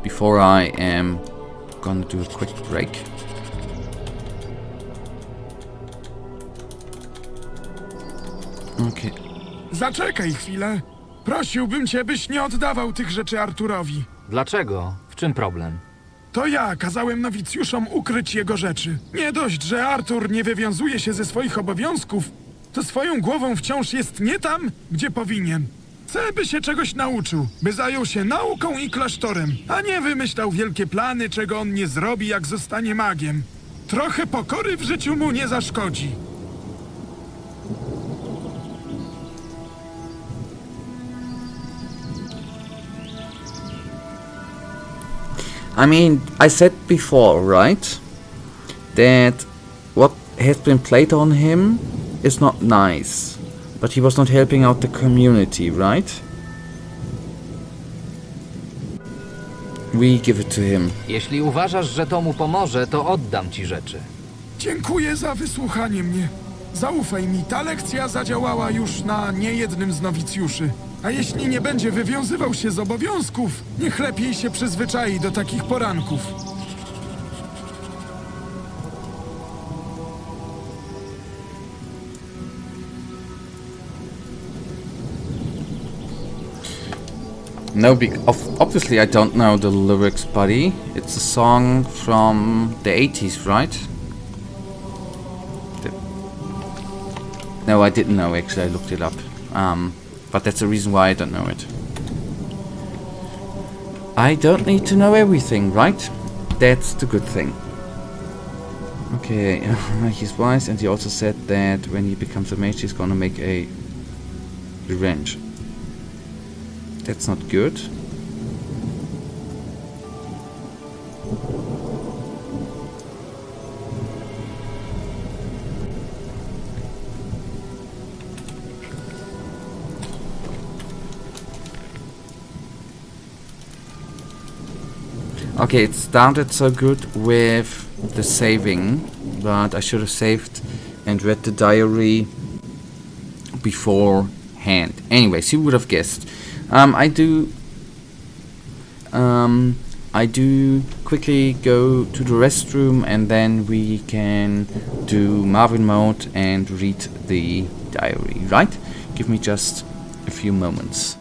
before I am gonna do a quick break. Okay. Zaczekaj chwilę. Prosiłbym cię, byś nie oddawał tych rzeczy Arturowi. Dlaczego? W czym problem? To ja kazałem nowicjuszom ukryć jego rzeczy. Nie dość, że Artur nie wywiązuje się ze swoich obowiązków, to swoją głową wciąż jest nie tam, gdzie powinien. Chcę, by się czegoś nauczył, by zajął się nauką i klasztorem, a nie wymyślał wielkie plany, czego on nie zrobi, jak zostanie magiem. Trochę pokory w życiu mu nie zaszkodzi. I mean, I said before, right, that what has been played on him is not nice, but he was not helping out the community, right? We give it to him. Jeśli uważasz, że to mu pomoże, to oddam ci rzeczy. Dziękuję za wysłuchanie mnie. Zaufaj mi, ta lekcja zadziałała już na niejednym z nowicjuszy. A jeśli nie będzie wywiązywał się z obowiązków, niech lepiej się przyzwyczai do takich poranków. No, obviously I don't know the lyrics, buddy. It's a song from the 80s, right? No, I didn't know, actually. I looked it up. But that's the reason why I don't know it. I don't need to know everything, right? That's the good thing. Okay, he's wise, and he also said that when he becomes a mage, he's gonna make a revenge. That's not good. Okay, it started so good with the saving, but I should have saved and read the diary beforehand. Anyways, you would have guessed. I do quickly go to the restroom, and then we can do Marvin mode and read the diary, right? Give me just a few moments.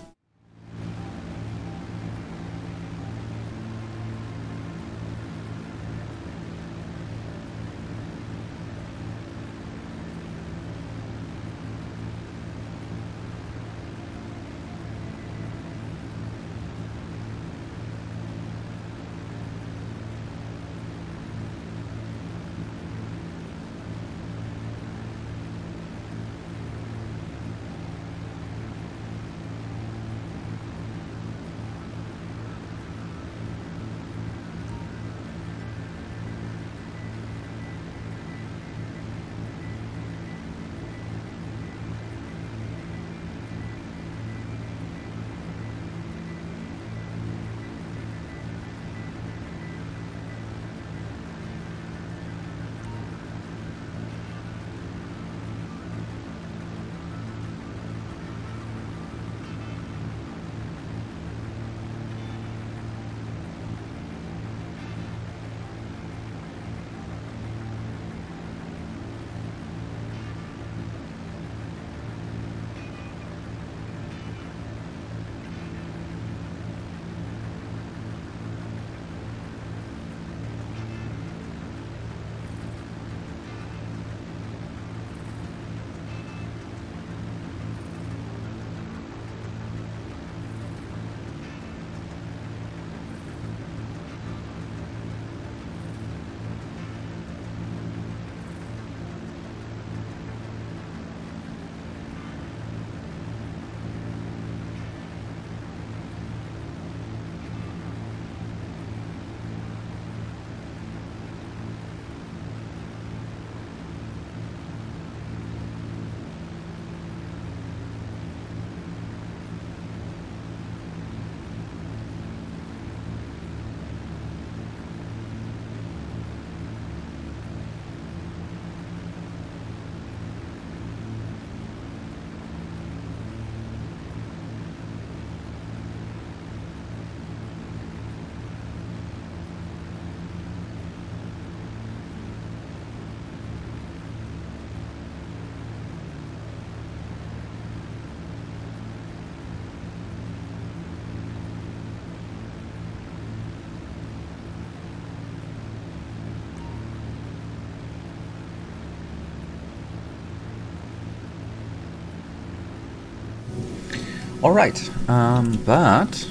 Alright, but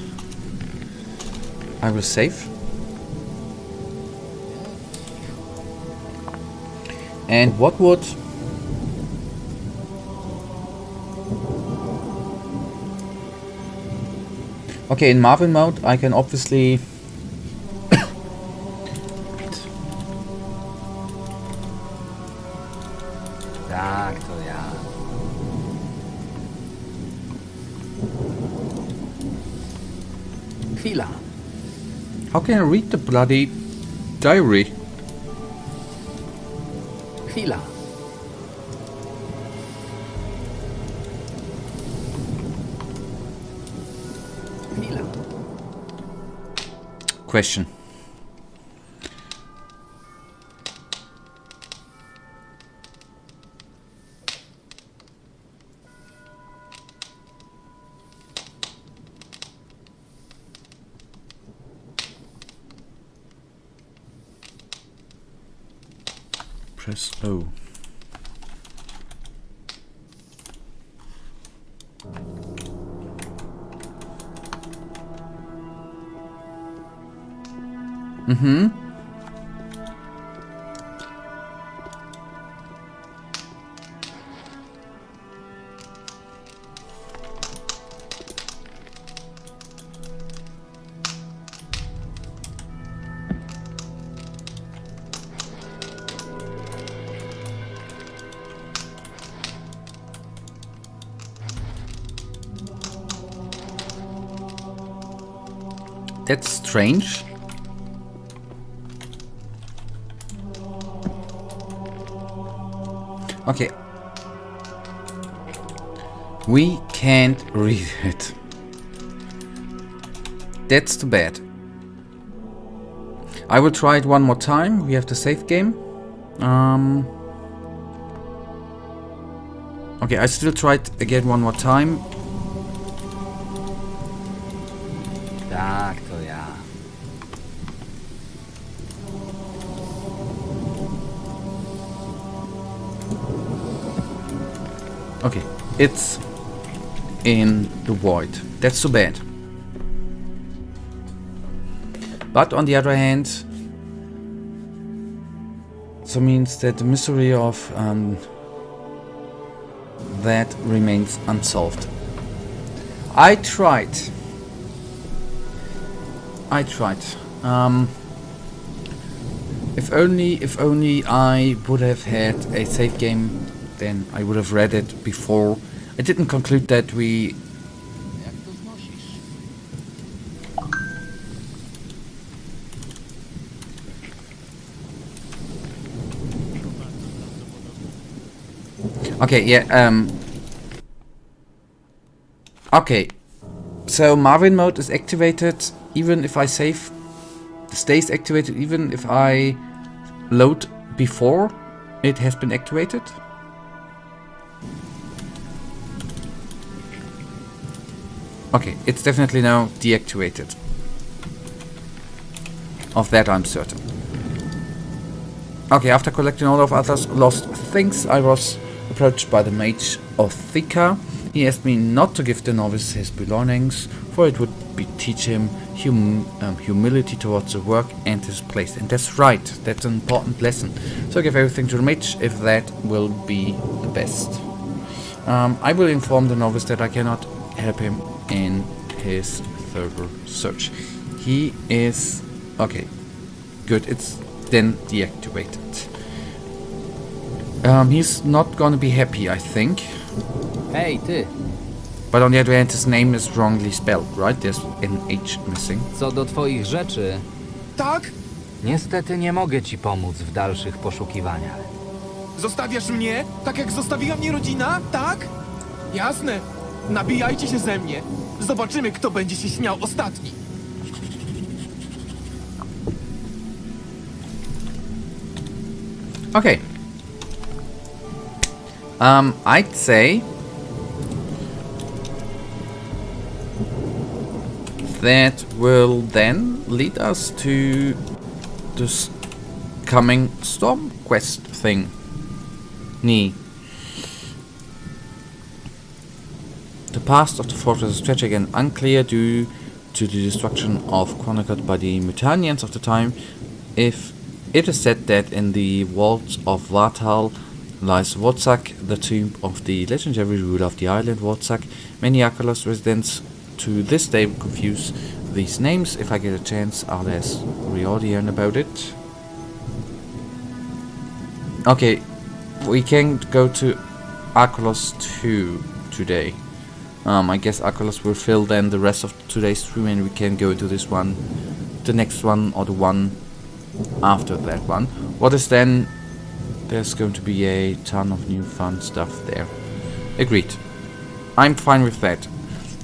I will save. And what would... Okay, in Marvin mode I can obviously... Tak, to ja. Chwila. How can I read the bloody diary? Chwila. Chwila. Question. Press O. Mm-hmm. That's strange. Okay. We can't read it. That's too bad. I will try it one more time. We have the save game. Okay, I still try it again one more time. Tak, to ja. Okay, it's in the void. That's too bad. But on the other hand, so means that the mystery of that remains unsolved. I tried. If only I would have had a save game, then I would have read it before. I didn't conclude that we. Okay, yeah, okay, so Marvin mode is activated even if I save, stays activated even if I load before it has been activated? Okay, it's definitely now deactivated. Of that I'm certain. Okay, after collecting all of others lost things, I was approached by the mage of Thika. He asked me not to give the novice his belongings, for it would be teach him humility towards the work and his place. And that's right, that's an important lesson. So I give everything to the mage if that will be the best. I will inform the novice that I cannot help him in his further search. He is... okay, good, it's then deactivated. He's not gonna be happy, I think. Hej, ty! But on the other hand, his name is wrongly spelled, right? There's an H missing. Co do twoich rzeczy, Tak? niestety nie mogę ci pomóc w dalszych poszukiwaniach. Zostawiasz mnie? Tak jak zostawiła mnie rodzina? Tak? Jasne. Nabijajcie się ze mnie. Zobaczymy, kto będzie się śmiał ostatni. Okay. I'd say that will then lead us to this coming storm quest thing. The past of the fortress is tragic and unclear due to the destruction of chronicled by the Myrtanians of the time. If it is said that in the vaults of Vartal lies Wotsak, the tomb of the legendary ruler of the island Wotsak. Many Archolos residents to this day confuse these names. If I get a chance, I'll ask Riordian about it. Okay, we can go to Archolos 2 today. I guess Archolos will fill then the rest of today's stream and we can go to this one, the next one or the one after that one. What is then? There's going to be a ton of new fun stuff there. Agreed. I'm fine with that.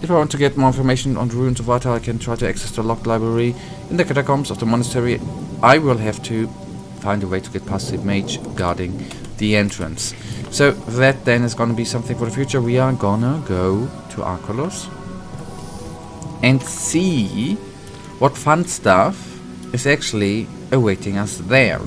If I want to get more information on the ruins of Vartal, I can try to access the locked library in the catacombs of the monastery. I will have to find a way to get past the mage guarding the entrance. So that then is going to be something for the future. We are gonna go to Archolos and see what fun stuff is actually awaiting us there.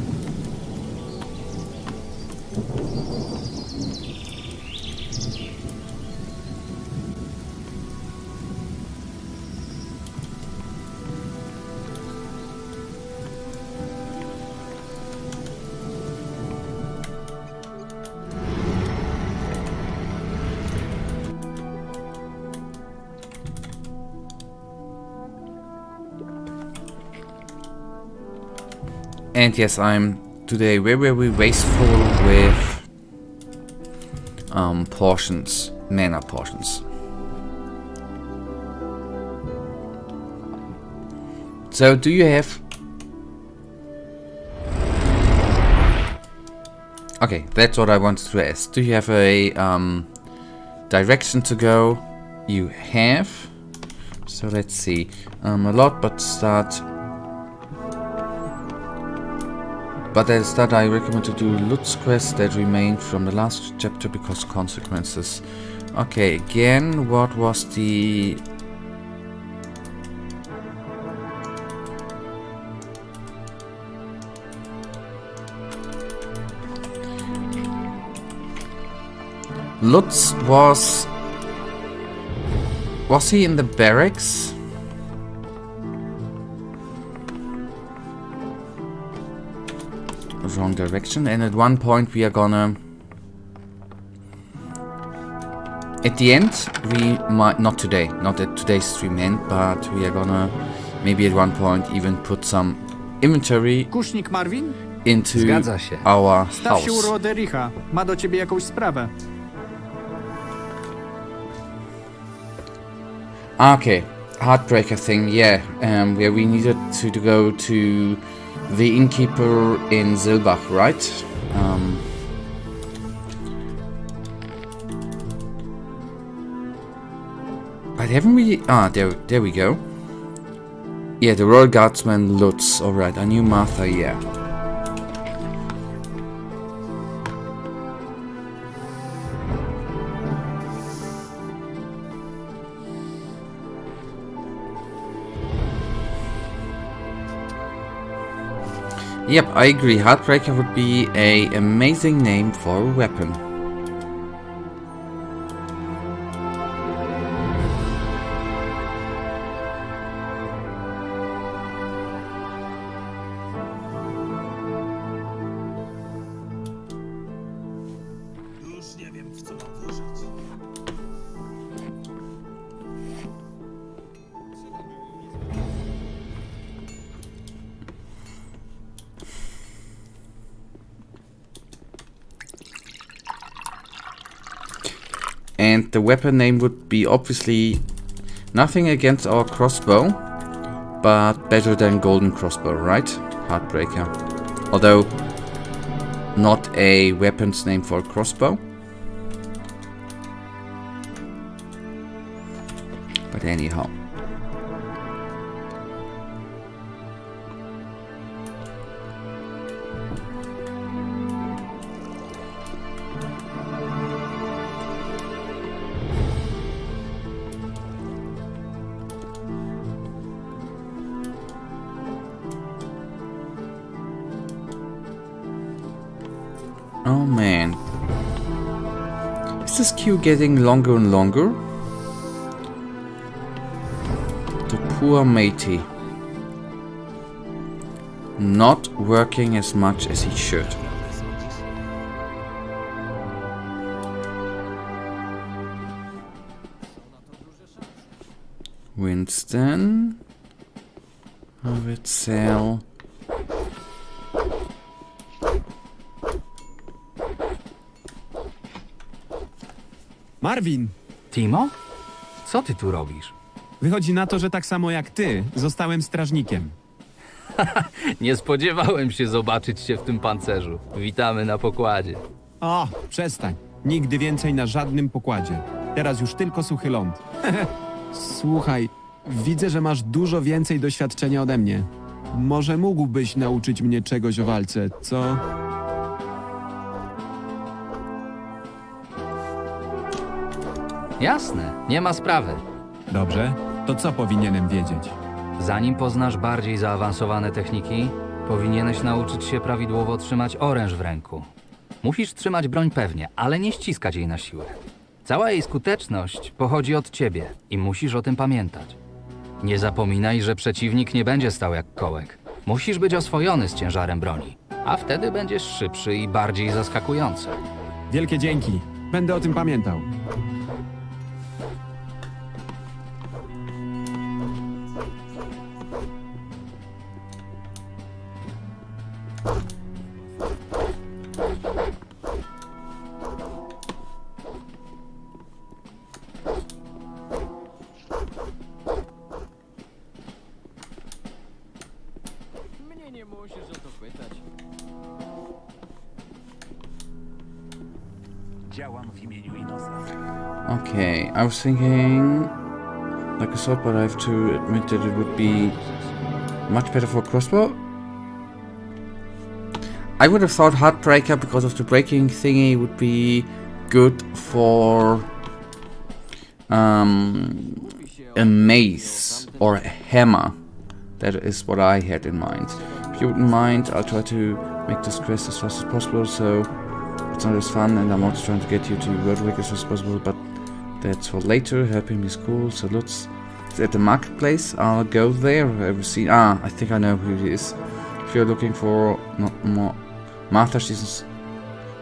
And yes, I'm today very wasteful with portions, mana portions. So do you have... Okay, that's what I wanted to ask. Do you have a direction to go? You have. So let's see. A lot, but start... But at the start I recommend to do Lutz quests that remain from the last chapter because consequences. Okay, again, what was the... Lutz was... Was he in the barracks? Wrong direction, and at one point we are gonna... At the end, we might... Not today, not at today's stream end, but we are gonna maybe at one point even put some inventory Kusznik Marvin? into Zgadza się. our Staw się u house. Rodericha. Ma do ciebie jakąś sprawę. Okay, Heartbreaker thing, yeah, where we needed to go to the innkeeper in Silbach, right? But haven't we... Ah, there we go. Yeah, the Royal Guardsman Lutz, alright, I knew Martha, yeah. Yep, I agree. Heartbreaker would be an amazing name for a weapon. Już nie wiem, w co mam wierzyć. And the weapon name would be obviously nothing against our crossbow, but better than golden crossbow, right? Heartbreaker. Although not a weapons name for a crossbow. But anyhow. Oh man. Is this queue getting longer and longer? The poor matey. Not working as much as he should. Winston. Would sell. Marvin, Timo? Co ty tu robisz? wychodzi na to, że tak samo jak ty, zostałem strażnikiem. Nie spodziewałem się zobaczyć cię w tym pancerzu. Witamy na pokładzie. O, przestań. Nigdy więcej na żadnym pokładzie. Teraz już tylko suchy ląd. Słuchaj, widzę, że masz dużo więcej doświadczenia ode mnie. Może mógłbyś nauczyć mnie czegoś o walce, co? Jasne, nie ma sprawy. Dobrze, to co powinienem wiedzieć? Zanim poznasz bardziej zaawansowane techniki, powinieneś nauczyć się prawidłowo trzymać oręż w ręku. Musisz trzymać broń pewnie, ale nie ściskać jej na siłę. Cała jej skuteczność pochodzi od ciebie i musisz o tym pamiętać. Nie zapominaj, że przeciwnik nie będzie stał jak kołek. Musisz być oswojony z ciężarem broni, a wtedy będziesz szybszy i bardziej zaskakujący. Wielkie dzięki. Będę o tym pamiętał. Mnie nie musisz o to pytać. Działam w imieniu Inosa. Okay, I was thinking like a sword, but I have to admit that it would be much better for a crossbow. I would have thought Heartbreaker, because of the breaking thingy, would be good for a mace or a hammer. That is what I had in mind. If you wouldn't mind, I'll try to make this quest as fast as possible, so it's not as fun, and I'm also trying to get you to Roderick as fast as possible, but that's for later. Helping me is cool, so let's... It's at the marketplace. I'll go there. Have you seen... I think I know who he is. If you're looking for more... Martha, she's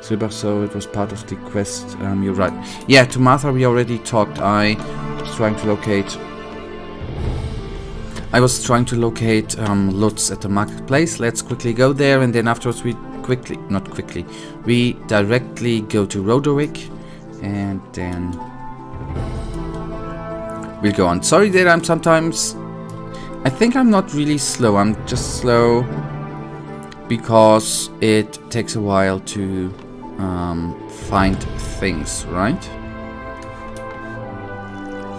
Silber, so it was part of the quest. You're right. Yeah, to Martha we already talked. I was trying to locate Lutz at the marketplace. Let's quickly go there, and then afterwards we directly go to Roderick, and then we'll go on. Sorry that I'm sometimes... I think I'm not really slow, I'm just slow because it takes a while to find things, right?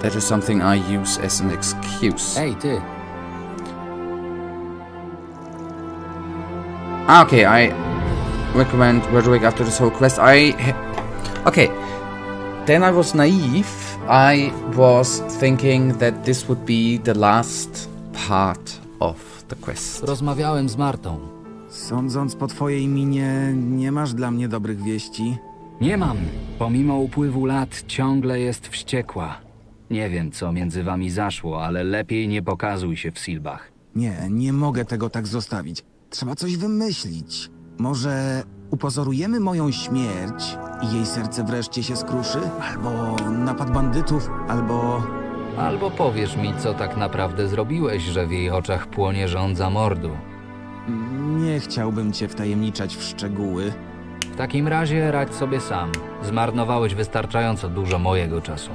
That is something I use as an excuse. Ej, ty. Okay, I recommend Roderick after this whole quest. Okay, then I was naive. I was thinking that this would be the last part of the quest. Rozmawiałem z Martą. Sądząc po twojej minie, nie masz dla mnie dobrych wieści? Nie mam. Pomimo upływu lat ciągle jest wściekła. Nie wiem, co między wami zaszło, ale lepiej nie pokazuj się w Silbach. Nie mogę tego tak zostawić. Trzeba coś wymyślić. Może upozorujemy moją śmierć i jej serce wreszcie się skruszy? Albo napad bandytów, Albo powiesz mi, co tak naprawdę zrobiłeś, że w jej oczach płonie żądza mordu. Nie chciałbym cię wtajemniczać w szczegóły. W takim razie radź sobie sam. Zmarnowałeś wystarczająco dużo mojego czasu.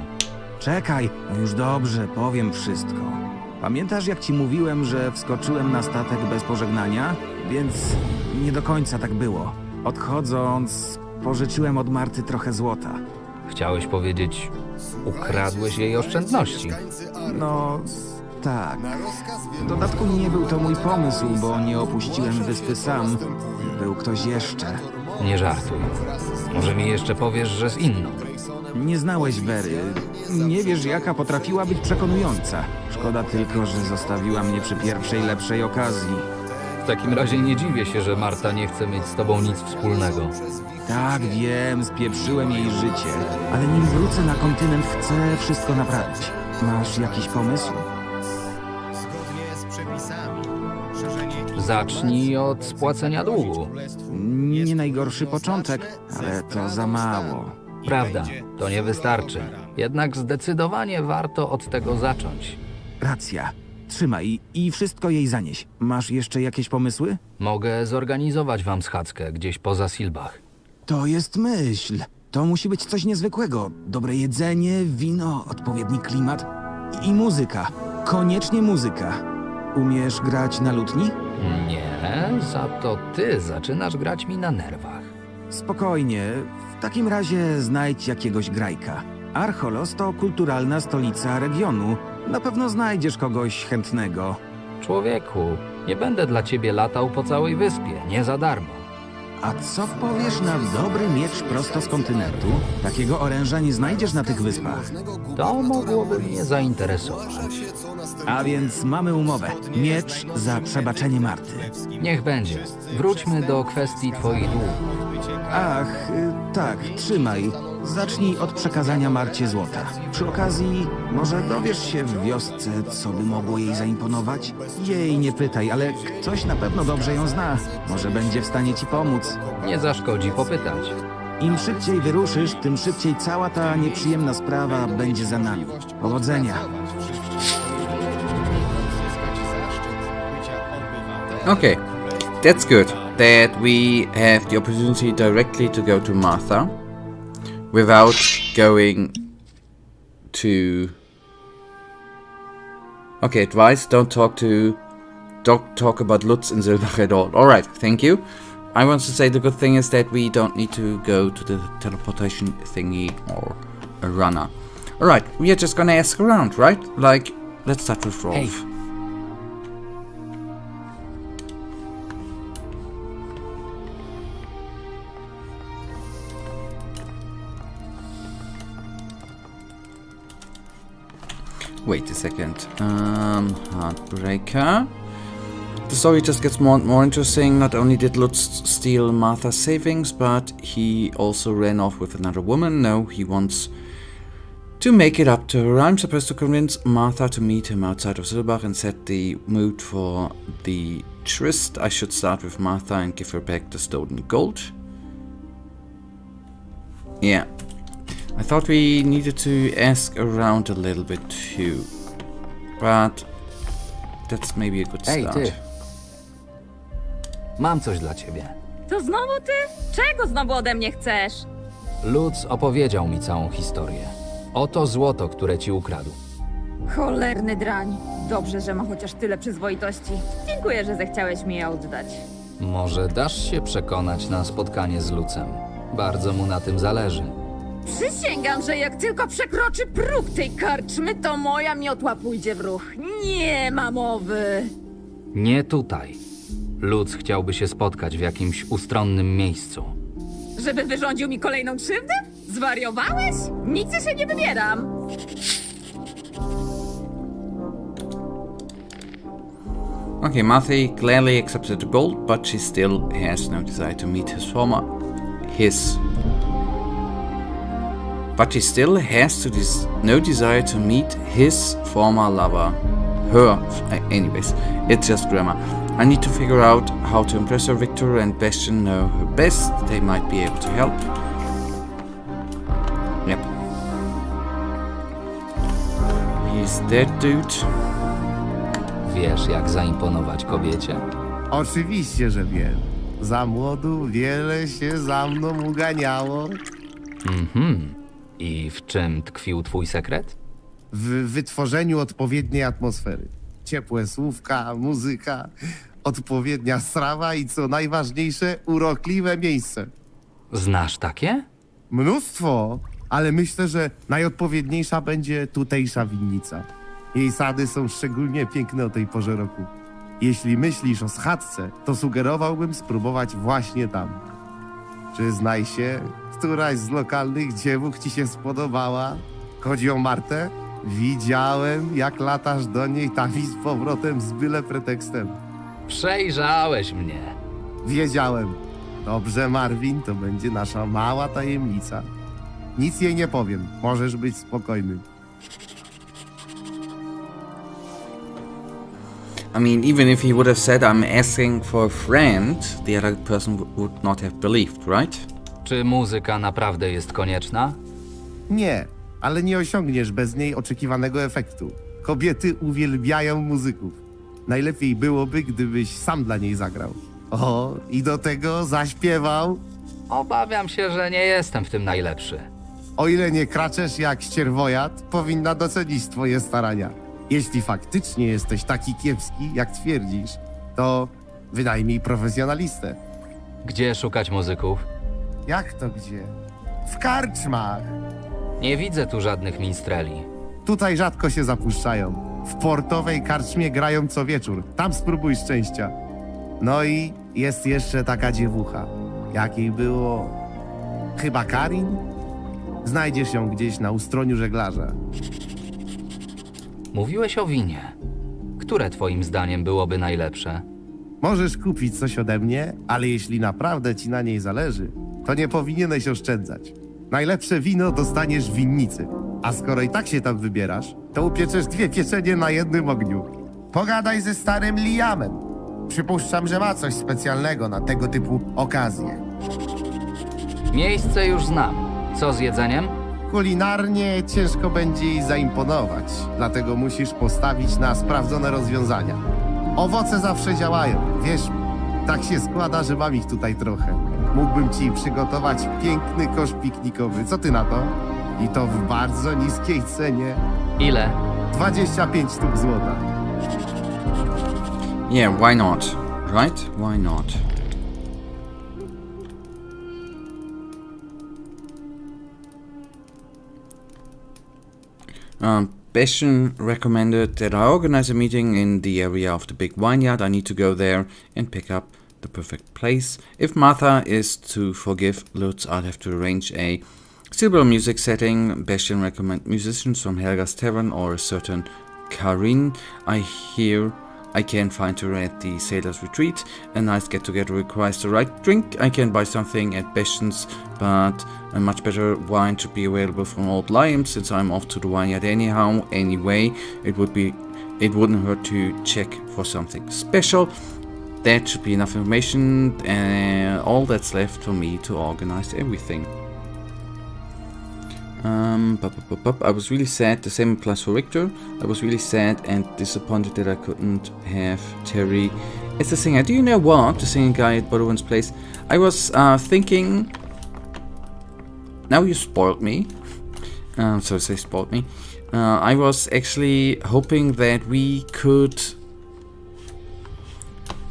Czekaj, no już dobrze, powiem wszystko. Pamiętasz, jak ci mówiłem, że wskoczyłem na statek bez pożegnania? Więc nie do końca tak było. Odchodząc, pożyczyłem od Marty trochę złota. Chciałeś powiedzieć, ukradłeś jej oszczędności. No, tak. W dodatku nie był to mój pomysł, bo nie opuściłem wyspy sam. Był ktoś jeszcze. Nie żartuj. Może mi jeszcze powiesz, że z inną. Nie znałeś Wery. Nie wiesz, jaka potrafiła być przekonująca. Szkoda tylko, że zostawiła mnie przy pierwszej lepszej okazji. W takim razie nie dziwię się, że Marta nie chce mieć z tobą nic wspólnego. Tak, wiem, spieprzyłem jej życie. Ale nim wrócę na kontynent, chcę wszystko naprawić. Masz jakiś pomysł? Zacznij od spłacenia długu. Nie najgorszy początek, ale to za mało. Prawda, to nie wystarczy. Jednak zdecydowanie warto od tego zacząć. Racja. Trzymaj i wszystko jej zanieś. Masz jeszcze jakieś pomysły? Mogę zorganizować wam schadzkę gdzieś poza Silbach. To jest myśl. To musi być coś niezwykłego. Dobre jedzenie, wino, odpowiedni klimat i muzyka. Koniecznie muzyka. Umiesz grać na lutni? Nie, za to ty zaczynasz grać mi na nerwach. Spokojnie. W takim razie znajdź jakiegoś grajka. Archolos to kulturalna stolica regionu. Na pewno znajdziesz kogoś chętnego. Człowieku, nie będę dla ciebie latał po całej wyspie, nie za darmo. A co powiesz na dobry miecz prosto z kontynentu? Takiego oręża nie znajdziesz na tych wyspach. To mogłoby mnie zainteresować. A więc mamy umowę. Miecz za przebaczenie Marty. Niech będzie. Wróćmy do kwestii twoich długów. Ach, tak, trzymaj. Zacznij od przekazania Marcie złota. Przy okazji, może dowiesz się w wiosce, co by mogło jej zaimponować? Jej nie pytaj, ale ktoś na pewno dobrze ją zna. Może będzie w stanie ci pomóc. Nie zaszkodzi popytać. Im szybciej wyruszysz, tym szybciej cała ta nieprzyjemna sprawa będzie za nami. Powodzenia. Okay. that's good that we have the opportunity directly to go to Martha without going to... Okay, advice, don't talk about Lutz and Silbach at all. Alright, thank you. I want to say the good thing is that we don't need to go to the teleportation thingy or a runner. Alright, we are just gonna ask around, right? Like, let's start with Rolf. Hey. Wait a second. Heartbreaker. The story just gets more and more interesting. Not only did Lutz steal Martha's savings, but he also ran off with another woman. No, he wants to make it up to her. I'm supposed to convince Martha to meet him outside of Silbach and set the mood for the tryst. I should start with Martha and give her back the stolen gold. Yeah. I thought we needed to ask around a little bit too. But that's maybe a good Ej, start. ty. Mam coś dla ciebie. To znowu ty? Czego znowu ode mnie chcesz? Lutz opowiedział mi całą historię. Oto złoto, które ci ukradł. Cholerny drań. Dobrze, że ma chociaż tyle przyzwoitości. Dziękuję, że zechciałeś mi je oddać. Może dasz się przekonać na spotkanie z Lutzem. Bardzo mu na tym zależy. Przysięgam, że jak tylko przekroczy próg tej karczmy, to moja miotła pójdzie w ruch. Nie ma mowy. Nie tutaj. Lutz chciałby się spotkać w jakimś ustronnym miejscu. Żeby wyrządził mi kolejną krzywdę? Zwariowałeś? Nigdzie się nie wybieram. Okay, Martha gladly accepted the gold, but she still has no desire to meet But she still has no desire to meet his former lover. Anyways, it's just grammar. I need to figure out how to impress her. Victor and Bastion know her best. They might be able to help. Yep. He's that dude. Wiesz, jak zaimponować kobiecie? Oczywiście, że wiem. Za młodu wiele się za mną uganiało. I w czym tkwił twój sekret? W wytworzeniu odpowiedniej atmosfery. Ciepłe słówka, muzyka, odpowiednia strawa i co najważniejsze, urokliwe miejsce. Znasz takie? Mnóstwo, ale myślę, że najodpowiedniejsza będzie tutejsza winnica. Jej sady są szczególnie piękne o tej porze roku. Jeśli myślisz o schadzce, to sugerowałbym spróbować właśnie tam. Przyznaj się, któraś z lokalnych dziewuch ci się spodobała? Chodzi o Martę? Widziałem, jak latasz do niej tam i z powrotem z byle pretekstem. Przejrzałeś mnie. Wiedziałem. Dobrze, Marvin, to będzie nasza mała tajemnica. Nic jej nie powiem, możesz być spokojny. I mean, even if he would have said I'm asking for a friend, the other person would not have believed, right? Czy muzyka naprawdę jest konieczna? Nie, ale nie osiągniesz bez niej oczekiwanego efektu. Kobiety uwielbiają muzyków. Najlepiej byłoby, gdybyś sam dla niej zagrał. O, i do tego zaśpiewał. Obawiam się, że nie jestem w tym najlepszy. O ile nie kraczesz jak ścierwojad, powinna docenić twoje starania. Jeśli faktycznie jesteś taki kiepski, jak twierdzisz, to wynajmij profesjonalistę. Gdzie szukać muzyków? Jak to gdzie? W karczmach. Nie widzę tu żadnych minstreli. Tutaj rzadko się zapuszczają. W portowej karczmie grają co wieczór. Tam spróbuj szczęścia. No i jest jeszcze taka dziewucha. Jakiej było... chyba Karin? Znajdziesz ją gdzieś na ustroniu żeglarza. Mówiłeś o winie. Które twoim zdaniem byłoby najlepsze? Możesz kupić coś ode mnie, ale jeśli naprawdę ci na niej zależy, to nie powinieneś oszczędzać. Najlepsze wino dostaniesz w winnicy. A skoro i tak się tam wybierasz, to upieczesz 2 pieczenie na jednym ogniu. Pogadaj ze starym Liamem. Przypuszczam, że ma coś specjalnego na tego typu okazje. Miejsce już znam. Co z jedzeniem? Kulinarnie ciężko będzie jej zaimponować, dlatego musisz postawić na sprawdzone rozwiązania. Owoce zawsze działają, wierz mi. Tak się składa, że mam ich tutaj trochę. Mógłbym ci przygotować piękny kosz piknikowy. Co ty na to? I to w bardzo niskiej cenie. Ile? 25 sztuk złota. Yeah, why not? Right? Why not? Bastion recommended that I organize a meeting in the area of the big vineyard. I need to go there and pick up the perfect place. If Martha is to forgive Lutz, I'll have to arrange a suitable music setting. Bastion recommend musicians from Helga's Tavern or a certain Karin. I hear I can find her at the Sailor's Retreat. A nice get-together requires the right drink. I can buy something at Bastion's, but a much better wine should be available from Old Liam, since I'm off to the vineyard anyhow. Anyway, it wouldn't hurt to check for something special. That should be enough information, and all that's left for me to organize everything. I was really sad, the same applies for Victor. I was really sad and disappointed that I couldn't have Terry as the singer. Do you know what? The singing guy at Bodowin's place. I was thinking... Now you spoiled me. So say spoiled me. I was actually hoping that we could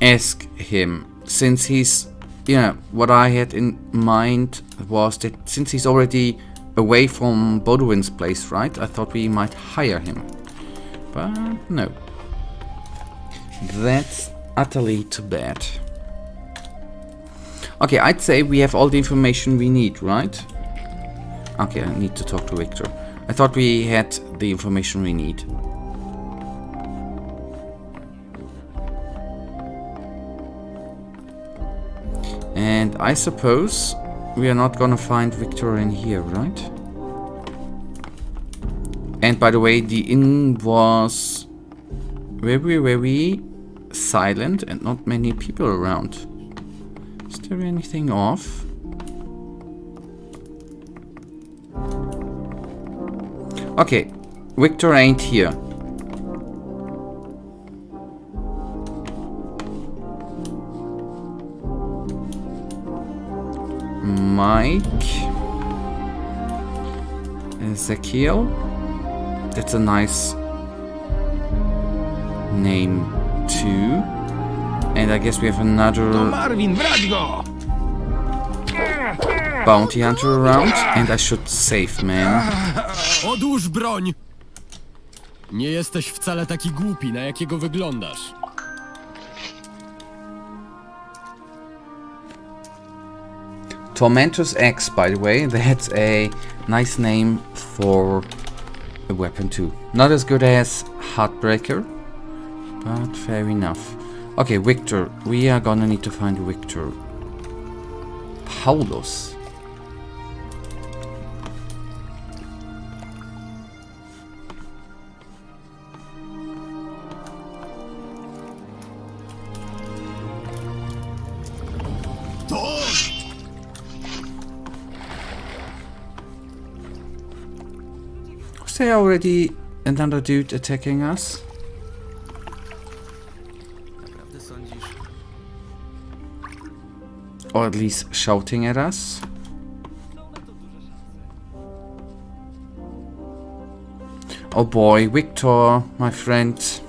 ask him, since he's... Yeah, what I had in mind was that since he's already away from Bodowin's place, right? I thought we might hire him. But no. That's utterly too bad. Okay, I'd say we have all the information we need, right? Okay, I need to talk to Victor. I thought we had the information we need. And I suppose we are not gonna find Victor in here, right? And by the way, the inn was very silent and not many people around. Is there anything off? Okay, Victor ain't here. Mike, Ezekiel, that's a nice name too. And I guess we have another bounty hunter around, and I should save, man. Odłóż broń! Nie jesteś wcale taki głupi, na jakiego wyglądasz. Tormentor's Axe, by the way, that's a nice name for a weapon too. Not as good as Heartbreaker, but fair enough. Okay, Victor. We are gonna need to find Victor. Paulus. Was there already another dude attacking us? Or at least shouting at us? Oh boy, Victor, my friend.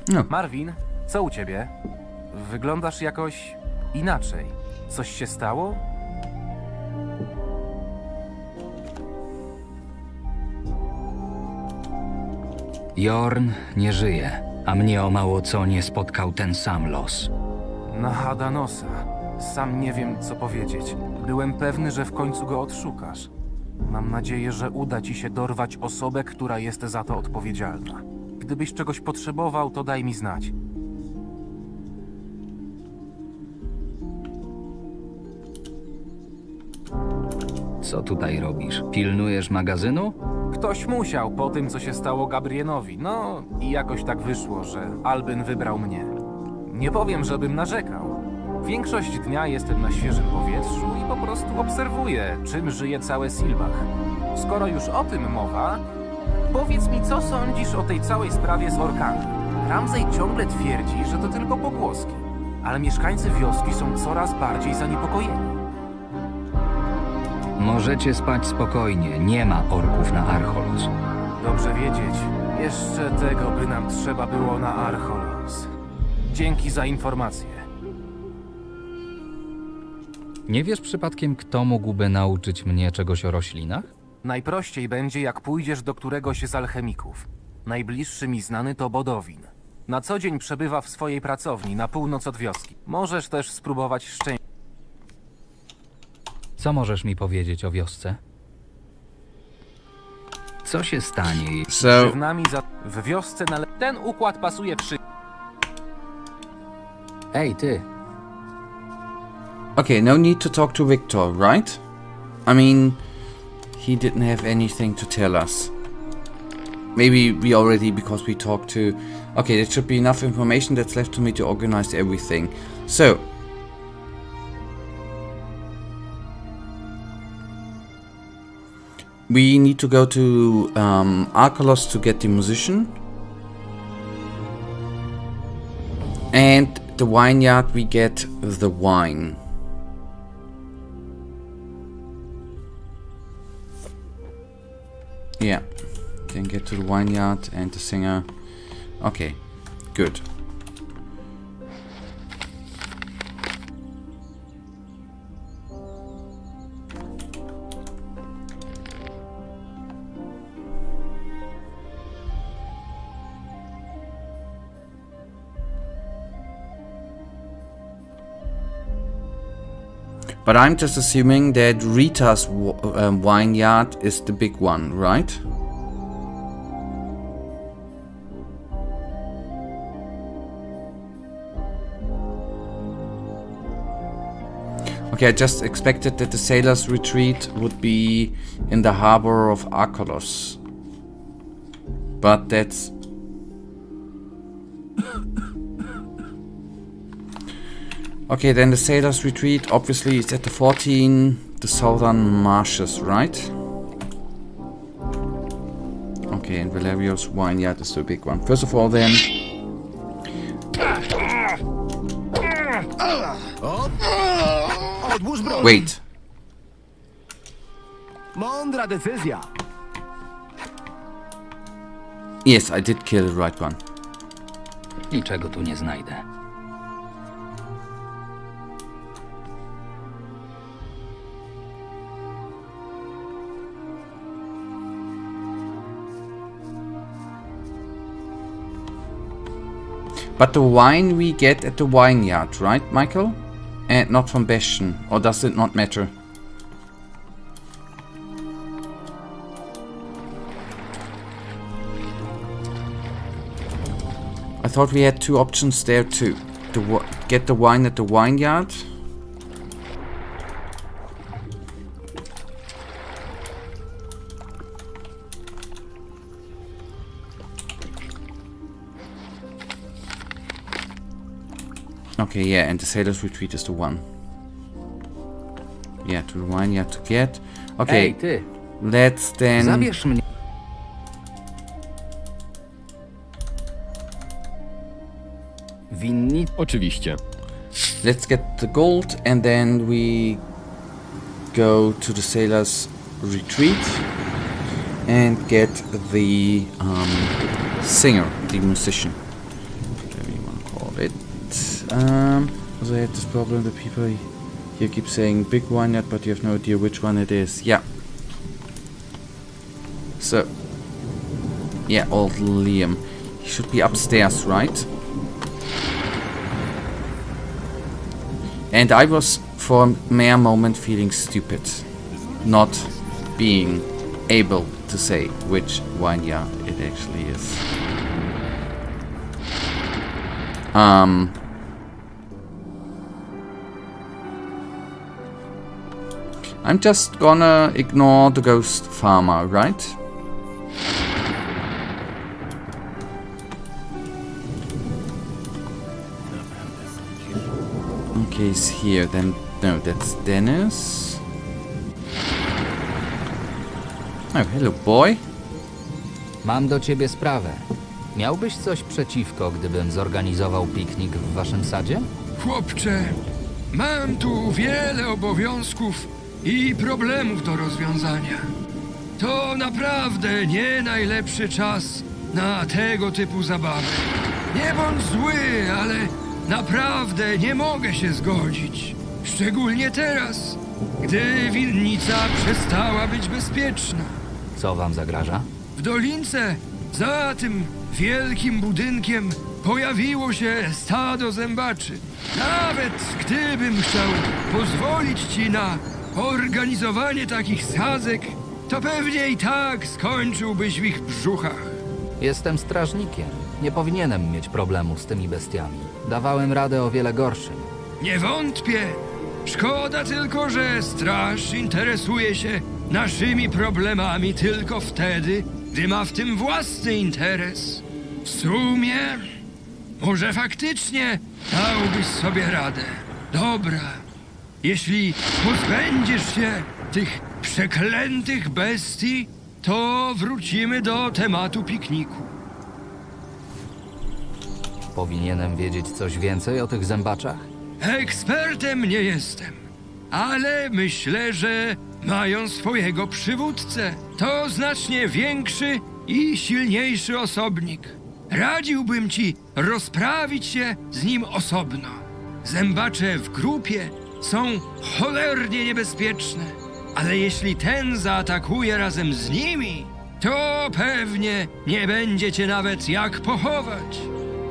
No. Marvin, co u ciebie? Wyglądasz jakoś inaczej. Coś się stało? Jorn nie żyje, a mnie o mało co nie spotkał ten sam los. Na Hadanosa. Sam nie wiem, co powiedzieć. Byłem pewny, że w końcu go odszukasz. Mam nadzieję, że uda ci się dorwać osobę, która jest za to odpowiedzialna. Gdybyś czegoś potrzebował, to daj mi znać. Co tutaj robisz? Pilnujesz magazynu? Ktoś musiał po tym, co się stało Gabrienowi. No i jakoś tak wyszło, że Albin wybrał mnie. Nie powiem, żebym narzekał. Większość dnia jestem na świeżym powietrzu i po prostu obserwuję, czym żyje całe Silbach. Skoro już o tym mowa, powiedz mi, co sądzisz o tej całej sprawie z orkami. Ramsey ciągle twierdzi, że to tylko pogłoski, ale mieszkańcy wioski są coraz bardziej zaniepokojeni. Możecie spać spokojnie, nie ma orków na Archolos. Dobrze wiedzieć. Jeszcze tego by nam trzeba było na Archolos. Dzięki za informację. Nie wiesz przypadkiem, kto mógłby nauczyć mnie czegoś o roślinach? Najprościej będzie, jak pójdziesz do któregoś z alchemików. Najbliższy mi znany to Bodowin. Na co dzień przebywa w swojej pracowni na północ od wioski. Możesz też spróbować szczęścia. Co możesz mi powiedzieć o wiosce? Co się stanie, So, W wiosce ten układ pasuje Ej, ty! okay, no need to talk to Victor, right? I mean, he didn't have anything to tell us. Maybe we already, because we talked to... Okay, there should be enough information that's left to me to organize everything. So... we need to go to Archolos to get the musician. And the vineyard, we get the wine. Yeah, can get to the vineyard and the singer. Okay, good. But I'm just assuming that Rita's vineyard is the big one, right? Okay, I just expected that the sailors' retreat would be in the harbor of Archolos. But that's... Okay, then the sailors' retreat obviously is at the 14, the southern marshes, right? Okay, and Valerio's vineyard is the big one. First of all then... Wait. Mądra decyzja. Yes, I did kill the right one. Niczego tu nie znajdę. But the wine we get at the vineyard, right, Michael? And not from Bastion, or does it not matter? I thought we had two options there too. To get the wine at the vineyard. Okay, yeah, and the sailor's retreat is the one. Yeah, to the vineyard to get. Okay, Ej, ty! let's then... Zabierz mnie. Winni... Oczywiście. Let's get the gold and then we go to the sailor's retreat and get the singer, the musician, whatever you want to call it. Also I had this problem, the people here keep saying big vineyard, but you have no idea which one it is. Yeah. So, yeah, old Liam. He should be upstairs, right? And I was for a mere moment feeling stupid, not being able to say which vineyard it actually is. I'm just gonna ignore the ghost farmer, right? Okay, he's here. Then no, that's Dennis. Oh, hello, boy. Mam do ciebie sprawę. Miałbyś coś przeciwko, gdybym zorganizował piknik w waszym sadzie? Chłopcze, mam tu wiele obowiązków i problemów do rozwiązania. To naprawdę nie najlepszy czas na tego typu zabawy. Nie bądź zły, ale naprawdę nie mogę się zgodzić. Szczególnie teraz, gdy winnica przestała być bezpieczna. Co wam zagraża? W dolince, za tym wielkim budynkiem, pojawiło się stado zębaczy. Nawet gdybym chciał pozwolić ci na organizowanie takich sadzek, to pewnie i tak skończyłbyś w ich brzuchach. Jestem strażnikiem. Nie powinienem mieć problemu z tymi bestiami. Dawałem radę o wiele gorszym. Nie wątpię. Szkoda tylko, że straż interesuje się naszymi problemami tylko wtedy, gdy ma w tym własny interes. W sumie, może faktycznie dałbyś sobie radę. Dobra, jeśli pozbędziesz się tych przeklętych bestii, to wrócimy do tematu pikniku. Powinienem wiedzieć coś więcej o tych zębaczach? Ekspertem nie jestem, ale myślę, że mają swojego przywódcę. To znacznie większy i silniejszy osobnik. Radziłbym ci rozprawić się z nim osobno. Zębacze w grupie są cholernie niebezpieczne, ale jeśli ten zaatakuje razem z nimi, to pewnie nie będzie cię nawet jak pochować.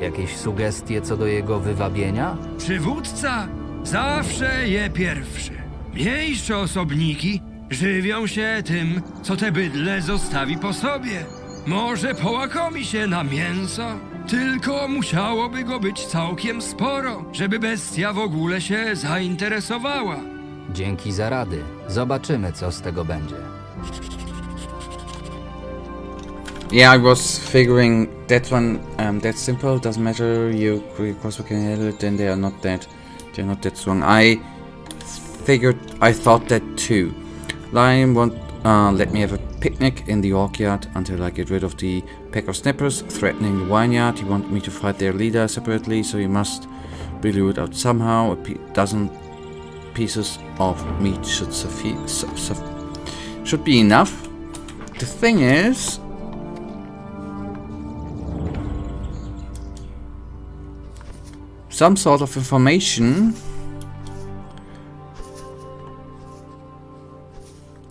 Jakieś sugestie co do jego wywabienia? Przywódca zawsze je pierwszy. Mniejsze osobniki żywią się tym, co te bydle zostawi po sobie. Może połakomi się na mięso, tylko musiałoby go być całkiem sporo, żeby bestia w ogóle się zainteresowała. Dzięki za rady. Zobaczymy, co z tego będzie. Yeah, I was figuring that one, that's simple, doesn't matter, you cross can handle it, then they are not that strong. I thought that too. Lion won't let me have a picnic in the orchard until I get rid of the pack of snappers threatening the vineyard. He wanted me to fight their leader separately, so he must be lured out somehow. A dozen pieces of meat should be enough. The thing is, some sort of information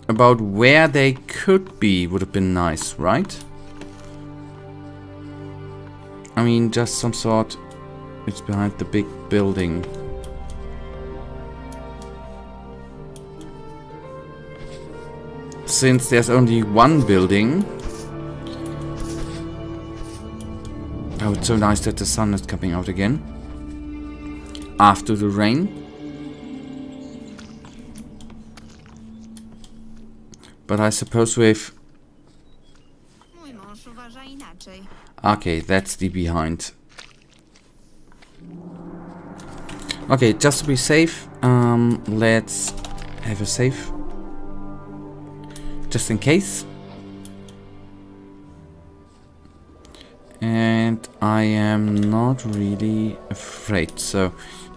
about where they could be would have been nice, right? I mean, just some sort. It's behind the big building. Since there's only one building. Oh, it's so nice that the sun is coming out again after the rain. But I suppose with... Okay, that's the behind. Okay, just to be safe, let's have a safe. Just in case. And I am not really afraid, so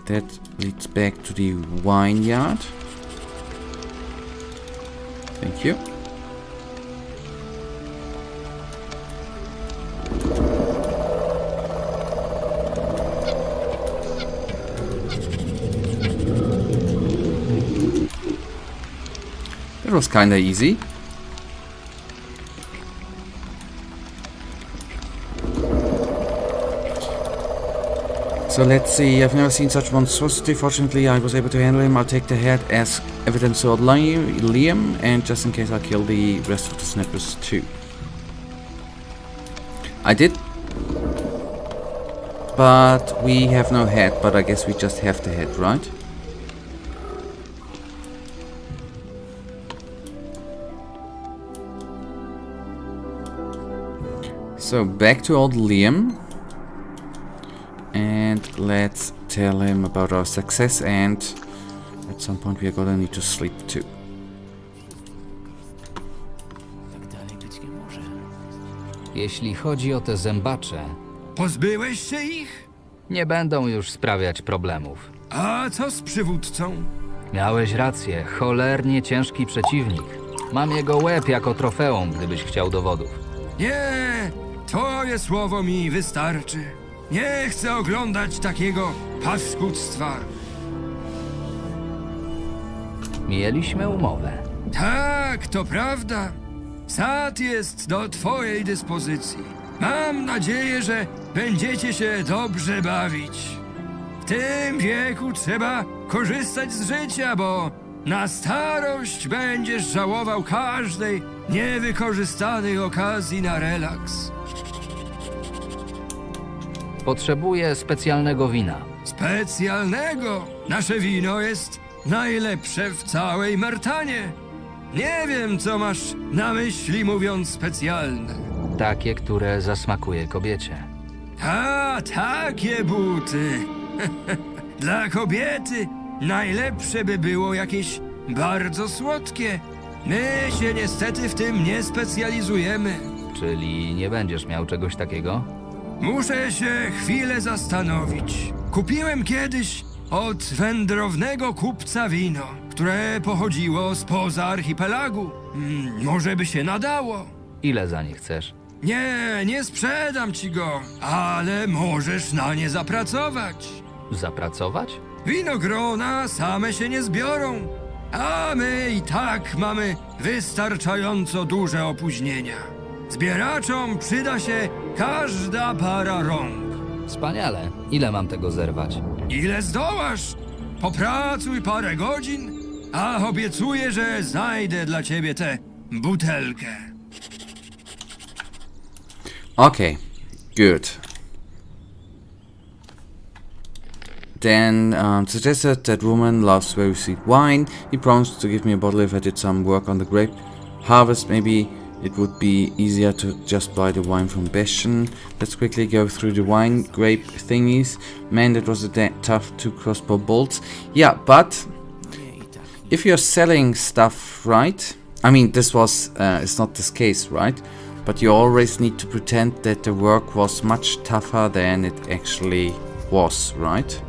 that leads back to the vineyard. Thank you. That was kinda easy. So let's see, I've never seen such monstrosity. Fortunately, I was able to handle him. I'll take the head as evidence toward Liam, and just in case I'll kill the rest of the snappers too. I did. But we have no head, but I guess we just have the head, right? So back to old Liam. And let's tell him about our success, and at some point we are gonna need to sleep too. Jeśli chodzi o te zębacze, Pozbyłeś się ich? nie będą już sprawiać problemów. A co z przywódcą? Miałeś rację, cholernie ciężki przeciwnik. Mam jego łeb jako trofeum, gdybyś chciał dowodów. Nie, twoje słowo mi wystarczy. Nie chcę oglądać takiego paskudztwa. Mieliśmy umowę. Tak, to prawda. Sad jest do twojej dyspozycji. Mam nadzieję, że będziecie się dobrze bawić. W tym wieku trzeba korzystać z życia, bo na starość będziesz żałował każdej niewykorzystanej okazji na relaks. Potrzebuję specjalnego wina. Specjalnego? Nasze wino jest najlepsze w całej Myrtanie. Nie wiem, co masz na myśli, mówiąc specjalne. Takie, które zasmakuje kobiecie. A, takie buty. Dla kobiety najlepsze by było jakieś bardzo słodkie. My się niestety w tym nie specjalizujemy. Czyli nie będziesz miał czegoś takiego? Muszę się chwilę zastanowić. Kupiłem kiedyś od wędrownego kupca wino, które pochodziło spoza archipelagu. Może by się nadało. Ile za nie chcesz? Nie sprzedam ci go, ale możesz na nie zapracować. Zapracować? Winogrona same się nie zbiorą, a my i tak mamy wystarczająco duże opóźnienia. Zbieraczom przyda się każda para rąk. Wspaniale. Ile mam tego zerwać? Ile zdołasz? Popracuj parę godzin, a obiecuję, że znajdę dla ciebie tę butelkę. Okay, good. Then suggested that woman loves very sweet wine. He promised to give me a bottle if I did some work on the grape harvest. Maybe it would be easier to just buy the wine from Bastion. Let's quickly go through the wine grape thingies. Man, that was a tough 2 crossbow bolts. Yeah, but if you're selling stuff, right? I mean, this was it's not this case, right? But you always need to pretend that the work was much tougher than it actually was, right?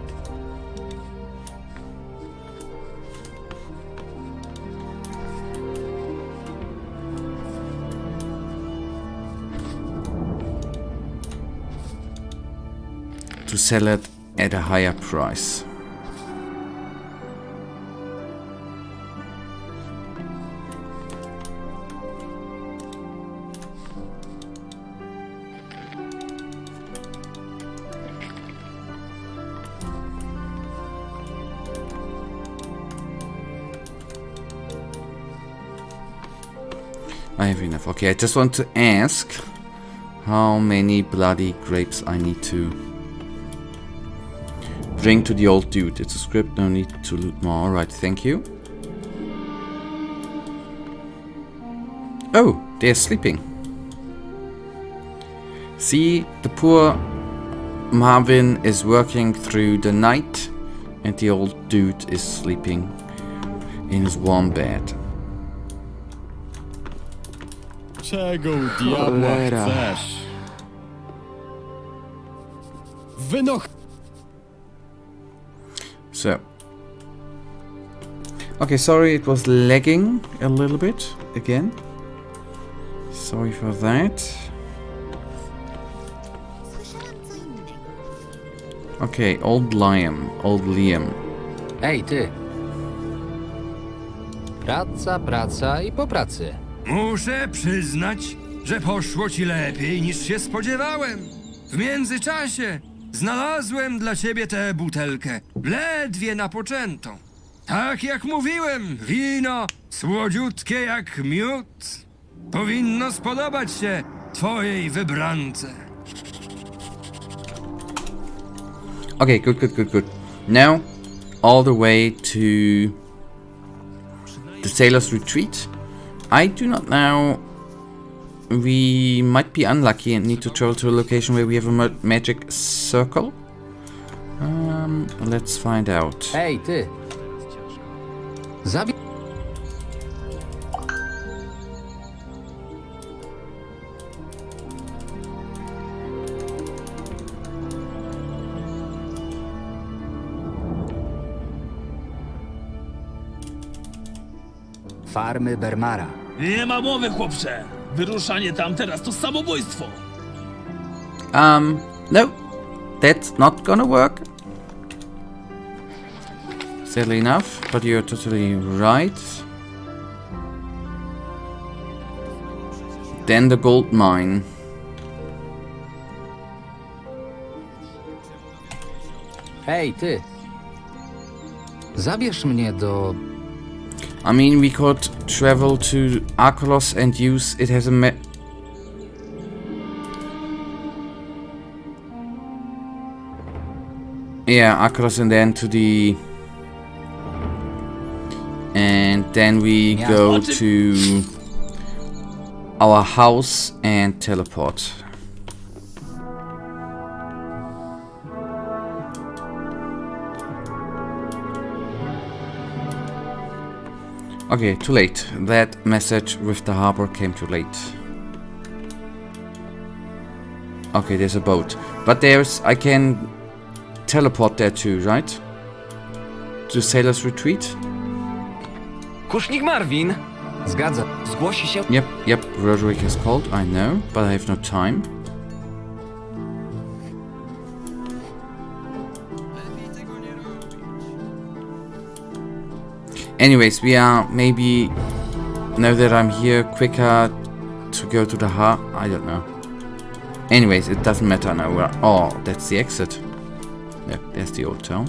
To sell it at a higher price. I have enough. Okay, I just want to ask how many bloody grapes I need to bring to the old dude. It's a script, no need to loot more. Alright, thank you. Oh, they're sleeping. See, the poor Marvin is working through the night and the old dude is sleeping in his warm bed. Czego u diabła chcesz? Wynoch... So, okay, sorry, it was lagging a little bit again. Sorry for that. Okay, old Liam. Ej, ty! Praca i po pracy. Muszę przyznać, że poszło ci lepiej niż się spodziewałem. W międzyczasie znalazłem dla ciebie tę butelkę, ledwie napoczętą. Tak jak mówiłem, wino słodziutkie jak miód. Powinno spodobać się twojej wybrance. Okay, good. Now, all the way to the Sailor's Retreat. I do not know. We might be unlucky and need to travel to a location where we have a magic circle. Let's find out. Ej, ty! farmy Bermara. Nie ma mowy, chłopcze. Wyruszanie tam teraz to samobójstwo. No. That's not gonna work. Sadly enough, but you're totally right. Then the gold mine. Hej, ty! Zabierz mnie do... I mean, we could travel to Archolos and use it as a yeah, Archolos and then to the... And then we go to our house and teleport. Okay, too late. That message with the harbor came too late. Okay, there's a boat. But I can teleport there too, right? To Sailor's Retreat? Kusznik Marvin! Zgadza. Zgłosi się... Yep, Roderick has called, I know, but I have no time. Anyways, we are maybe, now that I'm here, quicker to go to the I don't know. Anyways, it doesn't matter now. Oh, that's the exit. Yeah, there's the old town.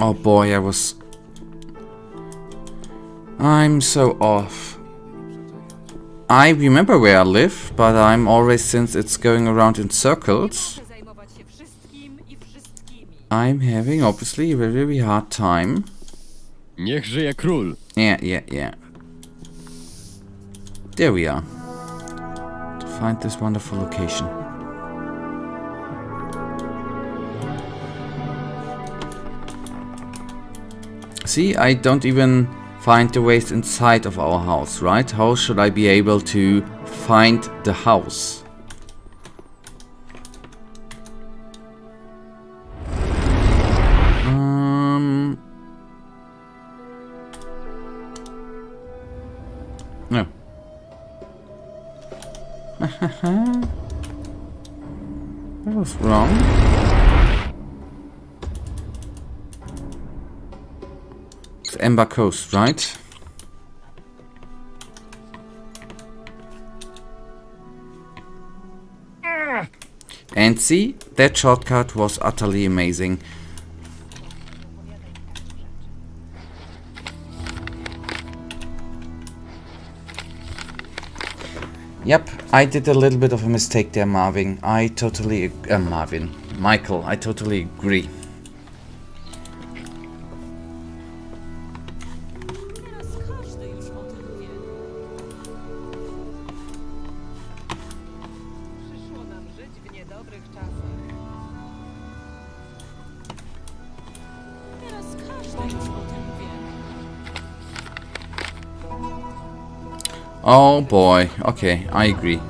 Oh boy, I'm so off. I remember where I live, but I'm always, since it's going around in circles, I'm having obviously a very, very hard time. Niech żyje król. Yeah. There we are. To find this wonderful location. See, I don't even find the ways inside of our house, right? How should I be able to find the house? No. That was wrong. Ember Coast, right? And see, that shortcut was utterly amazing. Yep, I did a little bit of a mistake there, Michael, I totally agree. Oh boy, okay, I agree.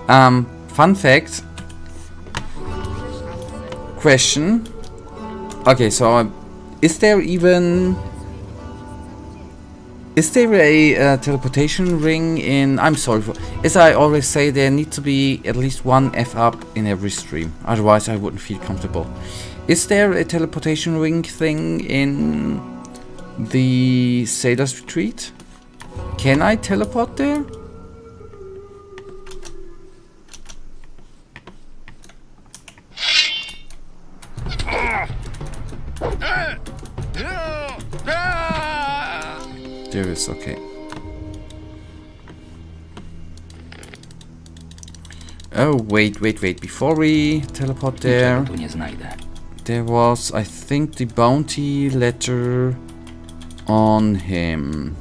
Fun fact. Question. Okay, so is there a teleportation ring in... I'm sorry for... As I always say, there needs to be at least one F up in every stream. Otherwise I wouldn't feel comfortable. Is there a teleportation ring thing in the Sailor's Retreat? Can I teleport there? There is, okay. Oh, wait. Before we teleport there, there was, I think, the bounty letter on him.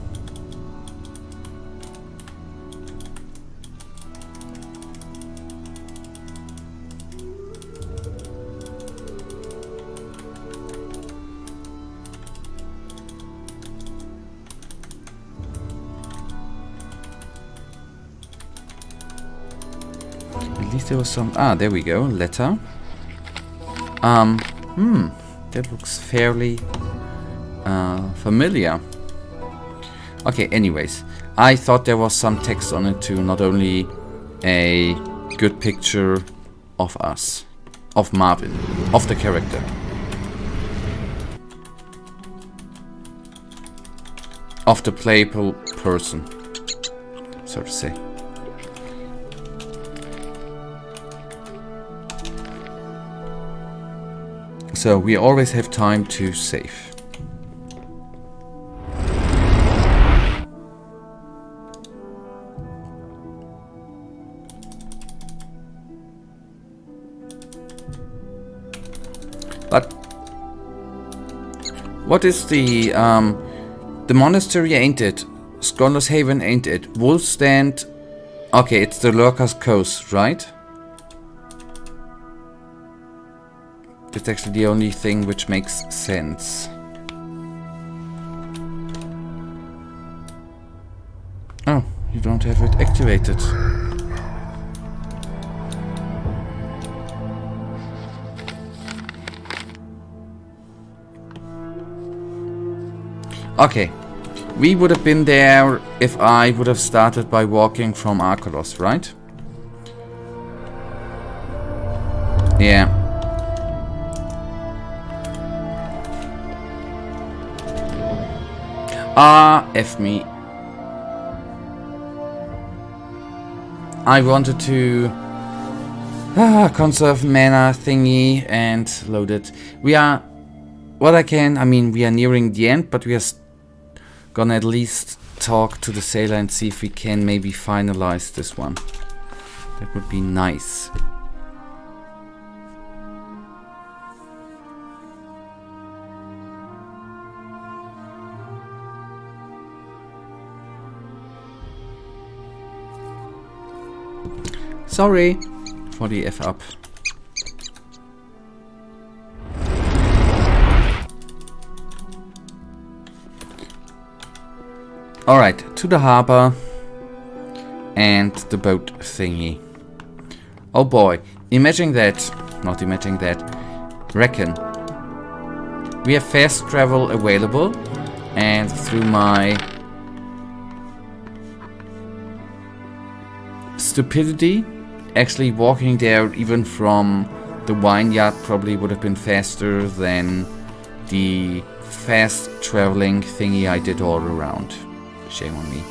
least there was some... Ah, there we go. Letter. That looks fairly familiar. Okay, anyways. I thought there was some text on it too, not only a good picture of us. Of Marvin. Of the character. Of the playable person, so to say. So we always have time to save. But what is the monastery ain't it? Scholar's Haven ain't it? Wolf Stand. Okay, it's the Lurker's Coast, right? That's actually the only thing which makes sense. Oh, you don't have it activated. Okay. We would have been there if I would have started by walking from Archolos, right? Yeah. F me. I wanted to conserve mana thingy and load it. We are... What I can... I mean, we are nearing the end, but we are... gonna at least talk to the sailor and see if we can maybe finalize this one. That would be nice. Sorry for the F up. Alright, to the harbor and the boat thingy. Oh boy, imagine that, not imagine that, reckon. We have fast travel available and through my stupidity, actually walking there even from the vineyard probably would have been faster than the fast traveling thingy I did all around. Shame on me.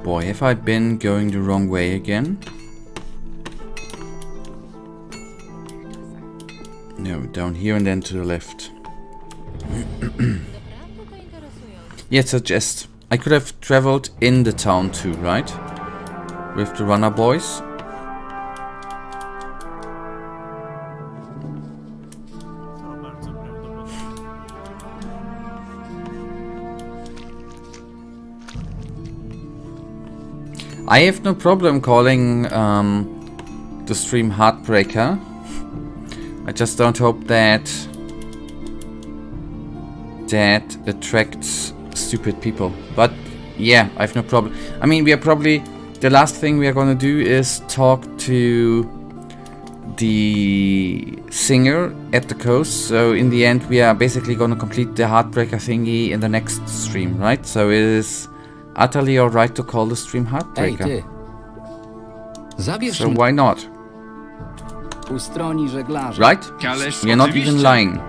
Boy, have I been going the wrong way again? No, down here and then to the left. Yeah, suggest. I could have traveled in the town too, right? With the runner boys. I have no problem calling the stream Heartbreaker. I just don't hope that attracts stupid people. But yeah, I have no problem. I mean, we are probably... The last thing we are gonna do is talk to the singer at the coast. So in the end, we are basically gonna complete the Heartbreaker thingy in the next stream, right? So it is... utterly alright to call the stream Heartbreaker. Ej, ty. Zabierz So why not? Ustroni żeglarza. Right? Ależ We are not oczywiście. even lying.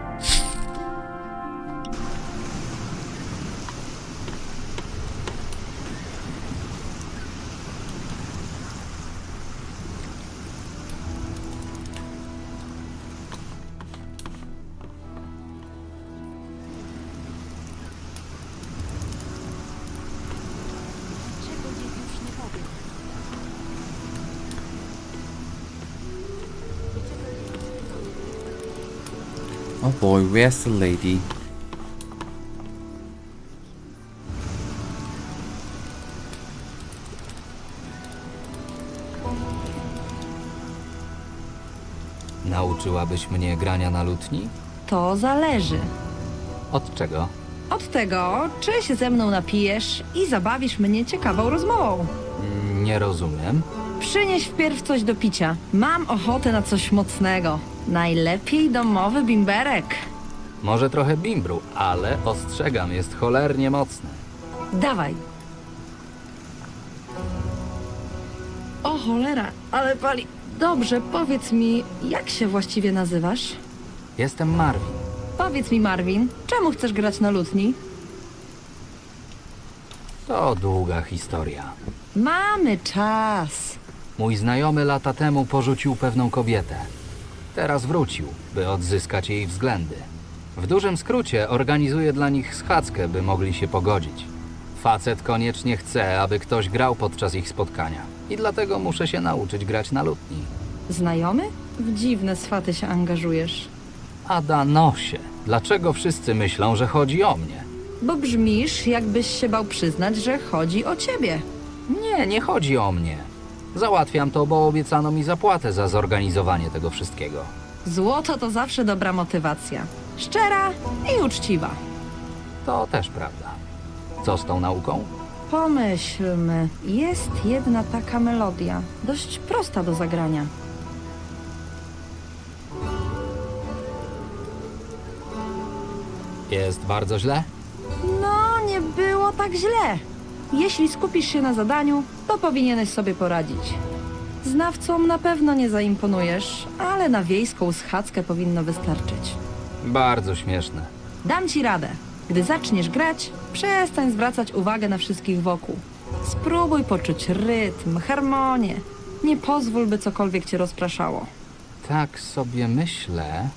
Oh boy, where's the lady? Nauczyłabyś mnie grania na lutni? To zależy. Od czego? Od tego, czy się ze mną napijesz i zabawisz mnie ciekawą rozmową. Nie rozumiem. Przynieś wpierw coś do picia. Mam ochotę na coś mocnego. Najlepiej domowy bimberek. Może trochę bimbru, ale ostrzegam, jest cholernie mocny. Dawaj. O cholera, ale pali. Dobrze, powiedz mi, jak się właściwie nazywasz? Jestem Marvin. Powiedz mi, Marvin, czemu chcesz grać na lutni? To długa historia. Mamy czas. Mój znajomy lata temu porzucił pewną kobietę. Teraz wrócił, by odzyskać jej względy. W dużym skrócie organizuje dla nich schadzkę, by mogli się pogodzić. Facet koniecznie chce, aby ktoś grał podczas ich spotkania. I dlatego muszę się nauczyć grać na lutni. Znajomy? W dziwne swaty się angażujesz. Adanosie, dlaczego wszyscy myślą, że chodzi o mnie? Bo brzmisz, jakbyś się bał przyznać, że chodzi o ciebie. Nie, nie chodzi o mnie. Załatwiam to, bo obiecano mi zapłatę za zorganizowanie tego wszystkiego. Złoto to zawsze dobra motywacja. Szczera i uczciwa. To też prawda. Co z tą nauką? Pomyślmy. Jest jedna taka melodia. Dość prosta do zagrania. Jest bardzo źle? No, nie było tak źle. Jeśli skupisz się na zadaniu, to powinieneś sobie poradzić. Znawcom na pewno nie zaimponujesz, ale na wiejską schadzkę powinno wystarczyć. Bardzo śmieszne. Dam ci radę. Gdy zaczniesz grać, przestań zwracać uwagę na wszystkich wokół. Spróbuj poczuć rytm, harmonię. Nie pozwól, by cokolwiek cię rozpraszało. Tak sobie myślę.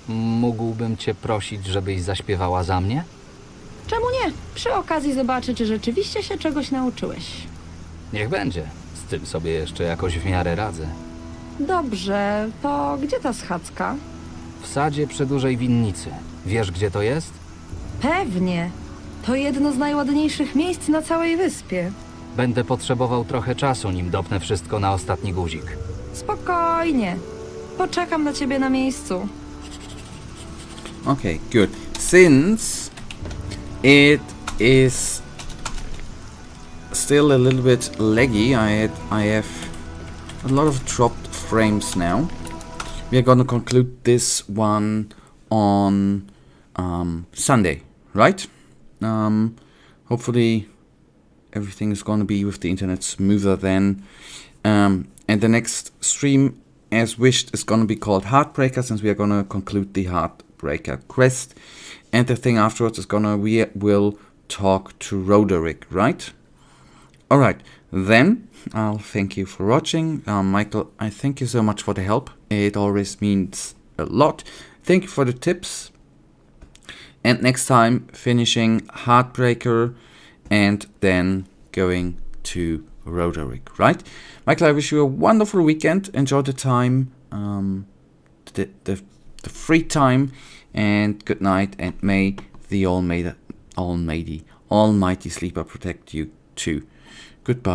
Mógłbym cię prosić, żebyś zaśpiewała za mnie? Czemu nie? Przy okazji zobaczy, czy rzeczywiście się czegoś nauczyłeś. Niech będzie. Z tym sobie jeszcze jakoś w miarę radzę. Dobrze, to gdzie ta schadzka? W sadzie przy dużej winnicy. Wiesz, gdzie to jest? Pewnie. To jedno z najładniejszych miejsc na całej wyspie. Będę potrzebował trochę czasu, nim dopnę wszystko na ostatni guzik. Spokojnie. Poczekam na ciebie na miejscu. Okay, good. Since it is still a little bit laggy, I have a lot of dropped frames now. We are gonna conclude this one on Sunday, right? Hopefully everything is gonna be with the internet smoother then. And the next stream, as wished, is gonna be called Heartbreaker, since we are gonna conclude the Heartbreaker quest. And the thing afterwards is we will talk to Roderick, right? Alright, then I'll thank you for watching. Michael, I thank you so much for the help. It always means a lot. Thank you for the tips. And next time, finishing Heartbreaker and then going to Roderick, right? Michael, I wish you a wonderful weekend. Enjoy the time, the free time, and good night. And may the Almighty Sleeper protect you too. Goodbye.